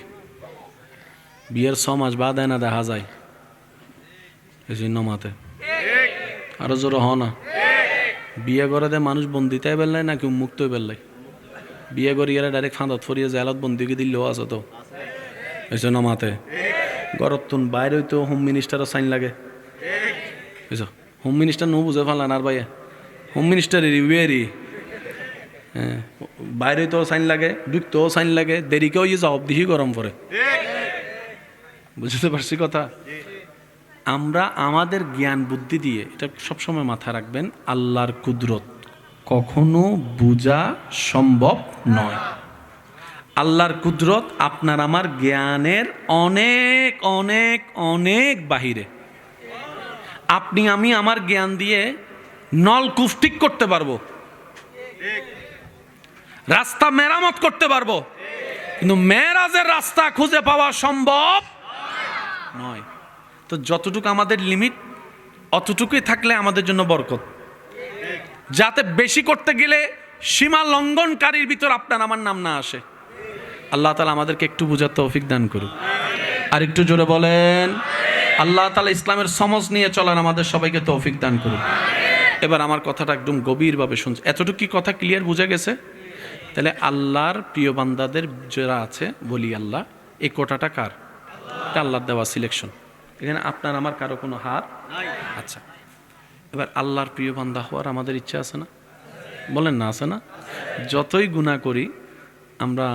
বিয়ের 6 মাস বাদ না দেখা যায় এই জন্য মাতে আরো জোর হ না। বিয়ে করে দে মানুষ বন্দিতে বেললাই নাকি উন্মুক্ত বেললাই? বিয়ে করি গেলে ডাইরেক্ট ফাঁদত ফরিয়ে জেলত বন্দিকে দিলেও আছে তো বুঝছো না মাতে গরত তুন বাইরে তো হোম মিনিস্টারও সাইন লাগে বুঝছো। হোম মিনিস্টার নো বুঝে ফেলান আর ভাইয়া হোম মিনিস্টারের রিভিউয়ারি হ্যাঁ বাইরে তো সাইন লাগে ঢুকতেও সাইন লাগে দেরিকেও ইয়ে জবাব দিহি গরম পরে বুঝতে পারছি কথা। আমরা আমাদের জ্ঞান বুদ্ধি দিয়ে এটা সবসময় মাথায় রাখবেন, আল্লাহর কুদরত কখনো বোঝা সম্ভব নয়। আল্লাহর কুদরত আপনার আমার জ্ঞানের অনেক অনেক অনেক বাহিরে। আপনি আমি আমার জ্ঞান দিয়ে নলকূপ ঠিক করতে পারবো, রাস্তা মেরামত করতে পারবো, কিন্তু মেরাজের রাস্তা খুঁজে পাওয়া সম্ভব নয়। তো যতটুকু আমাদের লিমিট অতটুকুই থাকলে আমাদের জন্য বরকত। যাতে বেশি করতে গেলে সীমা লঙ্ঘনকারীর ভিতর আপনার আমার নাম না আসে। আল্লাহ তাআলা আমাদেরকে একটু বোঝার তৌফিক দান করুন। আর একটু জোরে বলেন আল্লাহ তাআলা ইসলামের সমঝ নিয়ে চলার আমাদের সবাইকে তৌফিক দান করুন। এবার আমার কথাটা একদম গভীরভাবে শুনছে। এতটুকু কি কথা ক্লিয়ার বোঝা গেছে? তাহলে আল্লাহর প্রিয় বান্দাদের যারা আছে বলি আল্লাহ, এই কোটাটা কার? এটা আল্লাহর দেওয়া সিলেকশন। এখানে আপনার আমার কারো কোনো হার আচ্ছা। এবার আল্লাহর প্রিয় বান্দা হওয়ার আমাদের ইচ্ছা আছে না? বলেন না, আছে না? যতই গুনাহ করি আমরা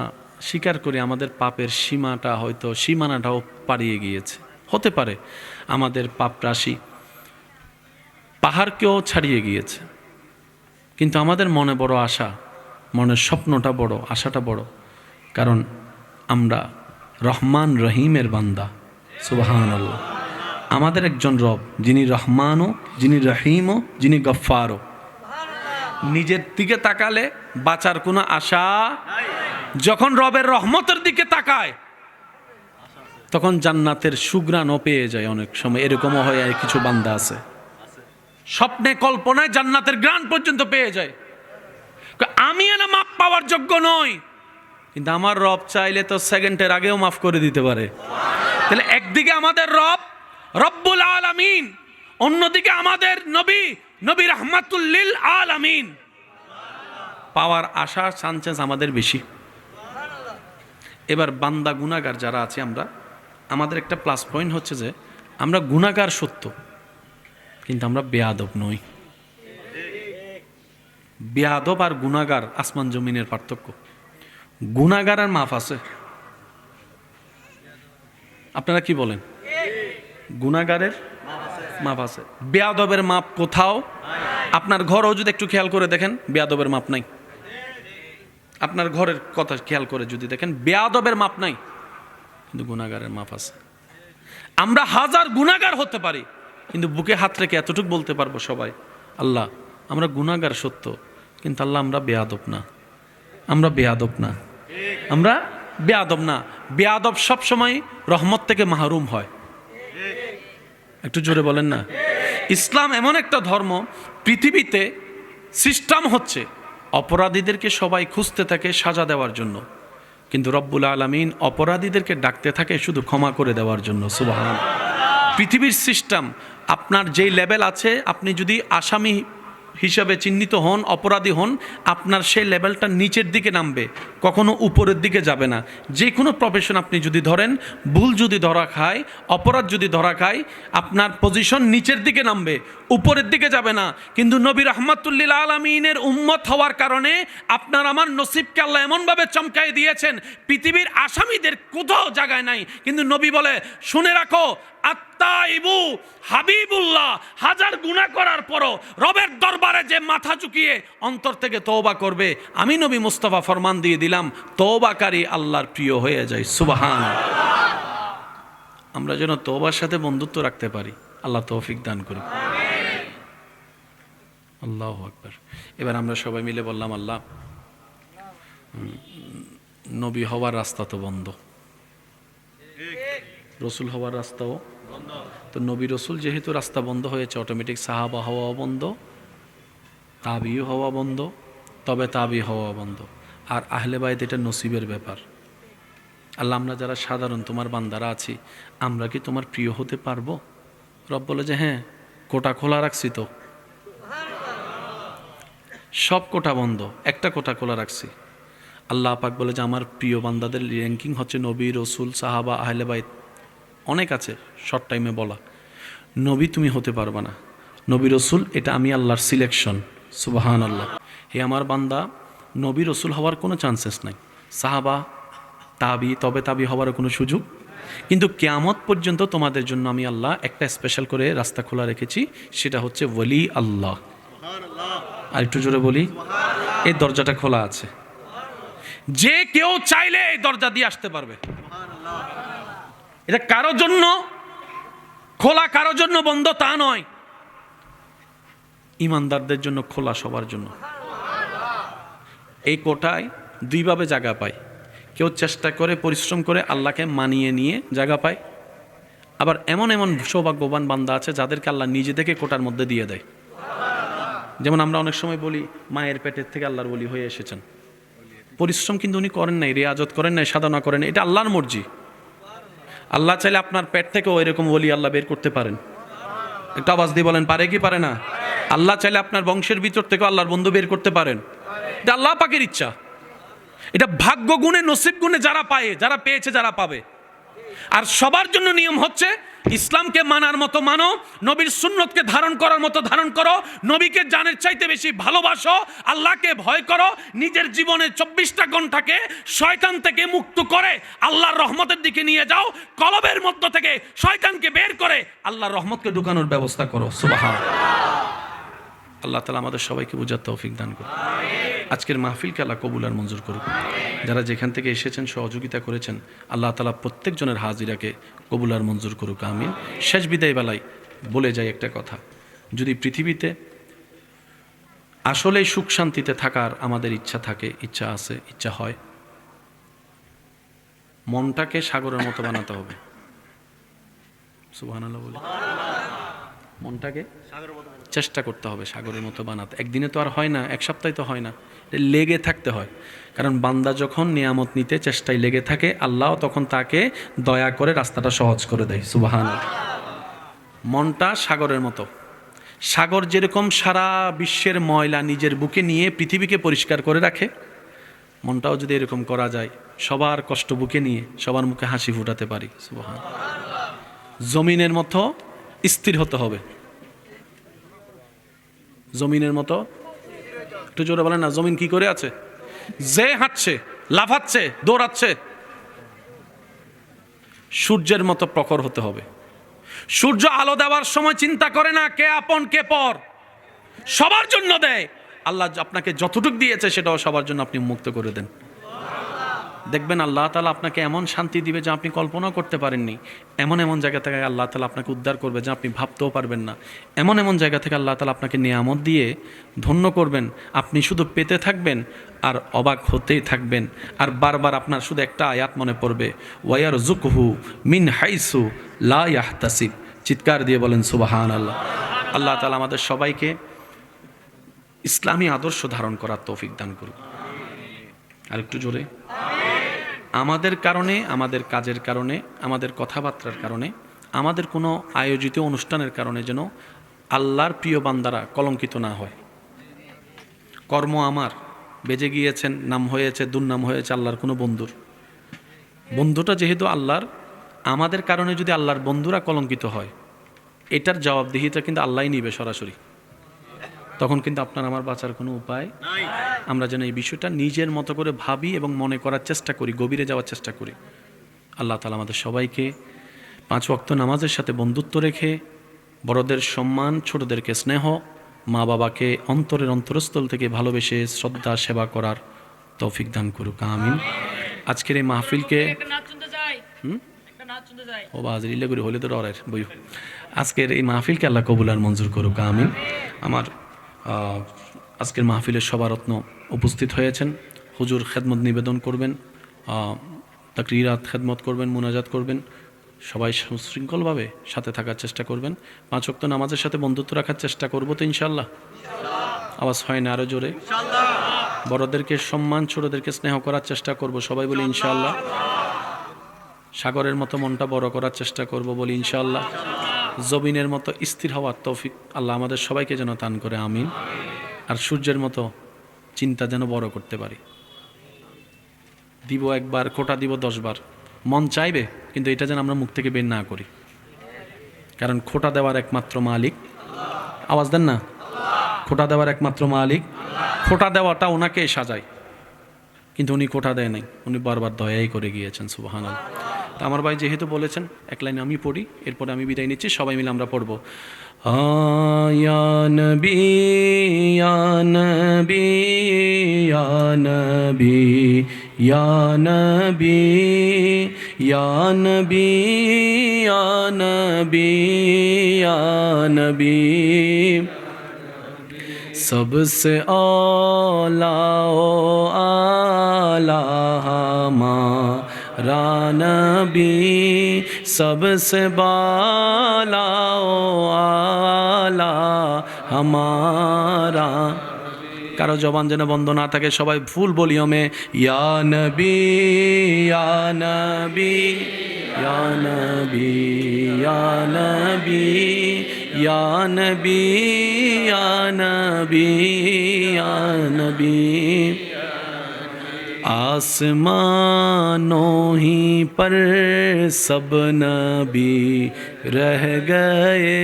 স্বীকার করি আমাদের পাপের সীমাটা হয়তো সীমানাটাও পাড়িয়ে গিয়েছে। হতে পারে আমাদের পাপ রাশি পাহাড়কেও ছাড়িয়ে গিয়েছে, কিন্তু আমাদের মনে বড় আশা, মনের স্বপ্নটা বড়, আশাটা বড়, কারণ আমরা রহমান রহিমের বান্দা। সুবহানাল্লাহ। আমাদের একজন রব যিনি রহমানও, যিনি রহিমও, যিনি গফফারও। নিজের দিকে তাকালে বাঁচার কোনো আশা, যখন রবের রহমতের দিকে তাকায় তখন জান্নাতের সুঘ্রাণও পেয়ে যায়। অনেক সময় এরকমও হয়, কিছু বান্দা আছে স্বপ্নে কল্পনায় জান্নাতের ঘ্রাণ পর্যন্ত পেয়ে যায়। আমি না মাপ পাওয়ার যোগ্য নই, কিন্তু আমার রব চাইলে তো সেকেন্ডের আগেও মাফ করে দিতে পারে। তাহলে একদিকে আমাদের রব রব্বুল আলামিন, অন্যদিকে আমাদের নবী নবী রাহমাতুল লিল আলামিন। পাওয়ার আশা চান্সেস আমাদের বেশি। এবার বান্দা গুনাহগার যারা আছে আমরা, আমাদের একটা প্লাস পয়েন্ট হচ্ছে যে আমরা গুনাহগার সত্য, কিন্তু আমরা বেয়াদব নই। বেয়াদব আর গুনাহগার আসমান জমিনের পার্থক্য। গুনাহগার আর মাফ আছে। আপনারা কি বলেন? গুনাহগারের মাপ আছে, বেয়াদবের মাপ কোথাও। আপনার ঘরও যদি একটু খেয়াল করে দেখেন বেয়াদবের মাপ নাই। আপনার ঘরের কথা খেয়াল করে যদি দেখেন বেয়াদবের মাপ নাই, কিন্তু গুনাহগারের মাপ আছে। আমরা হাজার গুনাহগার হতে পারি, কিন্তু বুকে হাত রেখে এতটুকু বলতে পারবো সবাই, আল্লাহ আমরা গুনাহগার সত্য, কিন্তু আল্লাহ আমরা বেয়াদব না, আমরা বেয়াদব না, আমরা বেয়াদব না। বেয়াদব সবসময় রহমত থেকে মাহরুম হয়। একটু জোরে বলেন না। ইসলাম এমন একটা ধর্ম, পৃথিবীতে সিস্টেম হচ্ছে অপরাধীদেরকে সবাই খুঁজতে থাকে সাজা দেওয়ার জন্য, কিন্তু রব্বুল আলামিন অপরাধীদেরকে ডাকতে থাকে শুধু ক্ষমা করে দেওয়ার জন্য। সুবহানাল্লাহ। পৃথিবীর সিস্টেম, আপনার যেই লেভেল আছে, আপনি যদি আসামি হিসাবে চিহ্নিত হন, অপরাধী হন, আপনার সেই লেভেলটা নিচের দিকে নামবে, কখনো উপরের দিকে যাবে না। যে কোনো প্রফেশন আপনি যদি ধরেন, ভুল যদি ধরা খায়, অপরাধ যদি ধরা খায়, আপনার পজিশন নিচের দিকে নামবে, উপরের দিকে যাবে না। কিন্তু নবী রাহমাতুল লিল আলামিনের উম্মত হওয়ার কারণে আপনার আমার নসিবকে আল্লাহ এমনভাবে চমকাই দিয়েছেন, পৃথিবীর আসামিদের কোথাও জায়গায় নাই। কিন্তু নবী বলে, শুনে রাখো, আত্তাইবু হাবিবুল্লাহ, হাজার গুনাহ করার পরও রবের দরবারে যে মাথা ঝুঁকিয়ে অন্তর থেকে তওবা করবে, আমি নবী মুস্তাফা ফরমান দিয়ে দিলাম, তওবাকারী আল্লাহর প্রিয় হয়ে যায়। সুবহানাল্লাহ। আমরা যেন তওবার সাথে বন্ধুত্ব রাখতে পারি, আল্লাহ তৌফিক দান করুন। আল্লাহু আকবার। এবার আমরা সবাই মিলে বললাম, আল্লাহ নবী হওয়ার রাস্তা তো বন্ধ, রসুল হওয়ার রাস্তাও বন্ধ। তো নবী রসুল যেহেতু রাস্তা বন্ধ হয়েছে, অটোমেটিক সাহাবা হওয়া বন্ধ, তাবি হওয়া বন্ধ, তবে তাবি হওয়া বন্ধ। আর আহলে বাইত এটা নসিবের ব্যাপার। আল্লাহ আমরা যারা সাধারণ তোমার বান্দারা আছি, আমরা কি তোমার প্রিয় হতে পারবো? রব বলে যে হ্যাঁ, কোটা খোলা রাখছি তো, সব কোটা বন্ধ, একটা কোটা খোলা রাখছি। আল্লাহ পাক বলে যে আমার প্রিয় বান্দাদের র্যাঙ্কিং হচ্ছে নবী, রসুল, সাহাবা, আহলে বাইত, অনেক আছে শর্ট টাইমে বলা। নবী তুমি হতে পারবা না, নবী রসুল এটা আমি আল্লাহর সিলেকশন। সুবাহান আল্লাহ। হে আমার বান্দা, নবী রসুল হওয়ার কোনো চান্সেস নাই, সাহাবা তাবি তবে তাবি হওয়ারও কোনো সুযোগ, কিন্তু কিয়ামত পর্যন্ত তোমাদের জন্য আমি আল্লাহ একটা স্পেশাল করে রাস্তা খোলা রেখেছি, সেটা হচ্ছে ওয়ালি আল্লাহ। আর একটু জোরে বলি, এই দরজাটা খোলা আছে, যে কেউ চাইলে এই দরজা দিয়ে আসতে পারবে। এটা কারোর জন্য খোলা, কারোর জন্য বন্ধ তা নয়, ইমানদারদের জন্য খোলা, সবার জন্য। এই কোটায় দুইভাবে জায়গা পায়, কেউ চেষ্টা করে পরিশ্রম করে আল্লাহকে মানিয়ে নিয়ে জায়গা পায়, আবার এমন এমন সৌভাগ্যবান বান্দা আছে যাদেরকে আল্লাহ নিজে থেকে কোটার মধ্যে দিয়ে দেয়। যেমন আমরা অনেক সময় বলি মায়ের পেটের থেকে আল্লাহর ওলি হয়ে এসেছেন, পরিশ্রম কিন্তু উনি করেন নাই, রিয়াজত করেন নাই, সাধনা করেন, এটা আল্লাহর মর্জি। আল্লাহ চাইলে আপনার পেট থেকেও এরকম ওলি আল্লাহ বের করতে পারেন। একটা আওয়াজ দিয়ে বলেন, পারে কি পারে না? আল্লাহ চাইলে আপনার বংশের ভিতর থেকেও আল্লাহর বন্ধু বের করতে পারেন, এটা আল্লাহ পাকের ইচ্ছা। এটা ভাগ্য গুণে, নসিব গুণে যারা পায়, যারা পেয়েছে, যারা পাবে। আর সবার জন্য নিয়ম হচ্ছে ইসলামকে মানার মতো মানো, নবীর সুন্নতকে ধারণ করার মতো ধারণ করো, নবীকে জানের চাইতে বেশি ভালোবাসো, আল্লাহকে ভয় করো, নিজের জীবনে 24টা ঘন্টাকে শয়তান থেকে মুক্ত করে আল্লাহর রহমতের দিকে নিয়ে যাও, কলবের মধ্য থেকে শয়তানকে বের করে আল্লাহর রহমতকে ঢুকানোর ব্যবস্থা করো। সুবহানাল্লাহ। আল্লাহ তাআলা আমাদের সবাইকে বুঝার তৌফিক দান করুন। আজকের মাহফিলকে আল্লাহ কবুল আর মঞ্জুর করুন। যারা যেখান থেকে এসেছেন, সহযোগিতা করেছেন, আল্লাহ তাআলা প্রত্যেকজনের হাজিরাকে কবুল আর মঞ্জুর করুক, আমিন। শেষ বিদায় বেলায় বলে যাই একটা কথা, যদি পৃথিবীতে আসলে সুখ শান্তিতে থাকার আমাদের ইচ্ছা থাকে, ইচ্ছা আছে, ইচ্ছা হয়, মনটাকে সাগরের মতো বানাতে হবে। সুবহানাল্লাহ বলে, মনটাকে চেষ্টা করতে হবে সাগরের মতো বানাতে। একদিনে তো আর হয় না, এক সপ্তাহে তো হয় না, লেগে থাকতে হয়। কারণ বান্দা যখন নিয়ামত নিতে চেষ্টায় লেগে থাকে, আল্লাহ তখন তাকে দয়া করে রাস্তাটা সহজ করে দেয়। সুবহানাল্লাহ। মনটা সাগরের মতো, সাগর যেরকম সারা বিশ্বের ময়লা নিজের বুকে নিয়ে পৃথিবীকে পরিষ্কার করে রাখে, মনটাও যদি এরকম করা যায়, সবার কষ্ট বুকে নিয়ে সবার মুখে হাসি ফুটাতে পারি। সুবহানাল্লাহ। জমিনের মতো স্থির হতে হবে, জমিনের মতো, একটু জোরে বলেন না, জমিন কি করে আছে? যে হাঁটছে, লাফাচ্ছে, দৌড়াচ্ছে। সূর্যের মতো প্রখর হতে হবে। সূর্য আলো দেওয়ার সময় চিন্তা করে না কে আপন কে পর, সবার জন্য দেয়। আল্লাহ আপনাকে যতটুকু দিয়েছে সেটাও সবার জন্য আপনি মুক্ত করে দেন। দেখবেন আল্লাহ তাআলা আপনাকে এমন শান্তি দিবে যা আপনি কল্পনাও করতে পারেননি। এমন এমন জায়গা থেকে আল্লাহ তাআলা আপনাকে উদ্ধার করবে যা আপনি ভাবতেও পারবেন না। এমন এমন জায়গা থেকে আল্লাহ তাআলা আপনাকে নিয়ামত দিয়ে ধন্য করবেন, আপনি শুধু পেতে থাকবেন আর অবাক হতেই থাকবেন। আর বারবার আপনার শুধু একটা আয়াত মনে পড়বে, ওয়ায়ারযুকহু মিন হাইসু লা ইয়াহতাসিব। চিৎকার দিয়ে বলেন সুবহানাল্লাহ। আল্লাহ তাআলা আমাদের সবাইকে ইসলামী আদর্শ ধারণ করার তৌফিক দান করুন। আর একটু জোরে। আমাদের কারণে, আমাদের কাজের কারণে, আমাদের কথাবার্তার কারণে, আমাদের কোনো আয়োজিত অনুষ্ঠানের কারণে যেন আল্লাহর প্রিয় বান্দারা কলঙ্কিত না হয়। কর্ম আমার বেজে গিয়েছেন, নাম হয়েছে, দুর্নাম হয়েছে আল্লাহর কোনো বন্ধুর। বন্ধুটা যেহেতু আল্লাহর, আমাদের কারণে যদি আল্লাহর বন্ধুরা কলঙ্কিত হয়, এটার জবাবদিহিতা কিন্তু আল্লাহই নিবে সরাসরি। তখন কিন্তু আপনার আমার বাঁচার কোনো উপায় নাই। আমরা যেন এই বিষয়টা নিজের মতো করে ভাবি এবং মনে করার চেষ্টা করি, গভীরে যাওয়ার চেষ্টা করি। আল্লাহ তাআলা আমাদের সবাইকে 5 ওয়াক্ত নামাজের সাথে বন্ধুত্ব রেখে, বড়দের সম্মান, ছোটদেরকে স্নেহ, মা বাবাকে অন্তরের অন্তরস্থল থেকে ভালোবেসে শ্রদ্ধা সেবা করার তৌফিক দান করুক, আমিন। আজকের এই মাহফিলকে ও বাজরি লেগুরি হলে তো ডরের বই। আজকের এই মাহফিলকে আল্লাহ কবুল আর মঞ্জুর করুক, আমিন। আমার আজকের মাহফিলের সবারত্ন উপস্থিত হয়েছেন। হুজুর খেদমত নিবেদন করবেন, তাকরিরাত খেদমত করবেন, মুনাজাত করবেন। সবাই সুশৃঙ্খলভাবে সাথে থাকার চেষ্টা করবেন। 5 ওয়াক্ত নামাজের সাথে বন্ধুত্ব রাখার চেষ্টা করবো তো ইনশাল্লাহ। আওয়াজ হয় না আরো জোরে? বড়দেরকে সম্মান, ছোটদেরকে স্নেহ করার চেষ্টা করব, সবাই বলি ইনশাল্লাহ। সাগরের মতো মনটা বড় করার চেষ্টা করব, বলি ইনশাল্লাহ। জমিনের মতো স্থির হওয়ার তৌফিক আল্লাহ আমাদের সবাইকে যেন দান করে, আমিন। আর সূর্যের মতো চিন্তা যেন বড় করতে পারি। দিব একবার, খোটা দিব 10 বার, মন চাইবে, কিন্তু এটা যেন আমরা মুখ থেকে বের না করি, কারণ খোটা দেওয়ার একমাত্র মালিক, আওয়াজ দেন না, খোটা দেওয়ার একমাত্র মালিক। খোটা দেওয়াটা ওনাকে সাজায়, কিন্তু উনি খোটা দেয় নাই, উনি বারবার দয়াই করে গিয়েছেন। সুবহানাল্লাহ। তা আমার ভাই যেহেতু বলেছেন, এক লাইনে আমি পড়ি, এরপরে আমি বিদায় নিচ্ছি, সবাই মিলে আমরা পড়বো। ইয়া নবী ইয়া নবী ইয়া নবী ইয়া নবী ইয়া নবী ইয়া নবী ইয়া নবী सबसे औला ओ आला हमारा नबी, सबसे बाला ओ आला हमारा। কারো জবান যেন বন্ধ না থাকে, সবাই ফুল ভলিউমে ইয়া নবী ইয়া নবী ইয়া নবী ইয়া নবী ইয়া নবী ইয়া নবী ইয়া নবী। आसमानों ही पर सब नबी रह गए,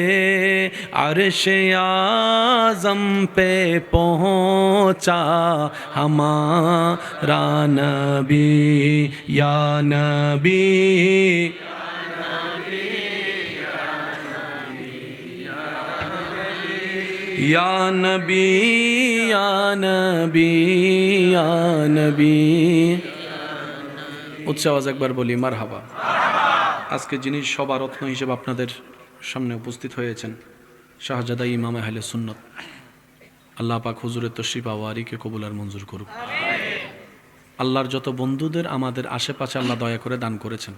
अर्श आज़म पे पहुँचा हमारा नबी, या नबी या नबी या नबी या नबी। উচ্চ আওয়াজ একবার বলি মারহাবা। আজকে যিনি সবারত্ন হিসেবে আপনাদের সামনে উপস্থিত হয়েছেন, শাহজাদা ইমাম আহলে সুন্নত, আল্লাহ পাক হুজুরের তশরিফ আওয়ারিকে কবুল আর মঞ্জুর করুক। আল্লাহর যত বন্ধুদের আমাদের আশেপাশে আল্লাহ দয়া করে দান করেছেন,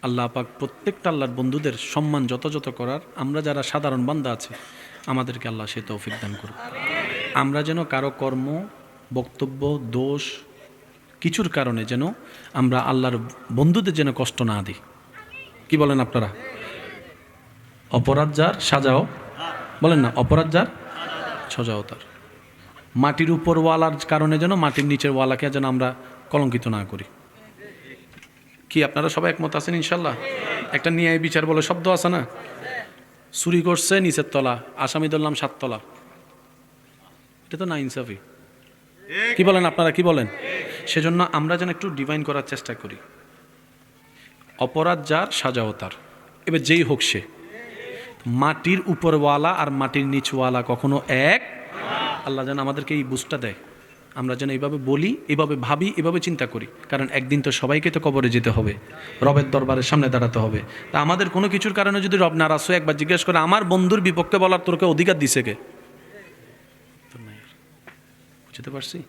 আল্লাহ পাক প্রত্যেকটা আল্লাহর বন্ধুদের সম্মান যত করার, আমরা যারা সাধারণ বান্দা আছে আমাদেরকে আল্লাহ সে তৌফিক দান করুক। আমরা যেন কারো কর্ম, বক্তব্য, দোষ কিছুর কারণে যেন আমরা আল্লাহর বন্ধুদের যেন কষ্ট না দিই। কি বলেন আপনারা? অপরাধ যার সাজাও, বলেন না, অপরাধ যার সাজাও তার। মাটির উপর ওয়ালার কারণে যেন মাটির নিচের ওয়ালাকে যেন আমরা কলঙ্কিত না করি। কি আপনারা সবাই একমত আছেন ইনশাল্লাহ? একটা ন্যায় বিচার বলে শব্দ আছে না? চুরি করছে নিচের তলা, আসামি ধরলাম 7 তলা, এটা তো না ইনসাফি। কি বলেন আপনারা, কি বলেন? সেজন্য আমরা যেন একটু ডিভাইন করার চেষ্টা করি। অপরাধ যার সাজাও তার। এবার যেই হোক সে, মাটির উপরওয়ালা আর মাটির নিচওয়ালা কখনো এক। আল্লাহ যেন আমাদেরকে এই বুঝটা দেয়, আমরা যেন এইভাবে বলি, এইভাবে ভাবি, এভাবে চিন্তা করি। কারণ একদিন তো সবাইকে তো কবরে যেতে হবে, রবের দরবারের সামনে দাঁড়াতে হবে। তা আমাদের কোনো কিছুর কারণে যদি রব নারাজ হয়ে একবার জিজ্ঞেস করে, আমার বন্ধুর বিপক্ষে বলার তোরকে অধিকার দিছে কে? বুঝতে পারছি?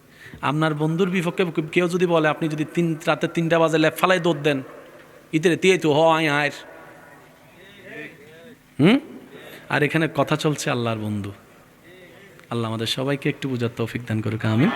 আপনার বন্ধুর বিপক্ষে কেউ যদি বলে, আপনি যদি রাতে 3টা বাজে লেফ ফালাই দৌড় দেন, ইতে তে তো হয় আয়ের আর এখানে কথা চলছে আল্লাহর বন্ধু। আল্লাহ আমাদের সবাইকে একটু বুঝার তৌফিক দান করুক, আমিন।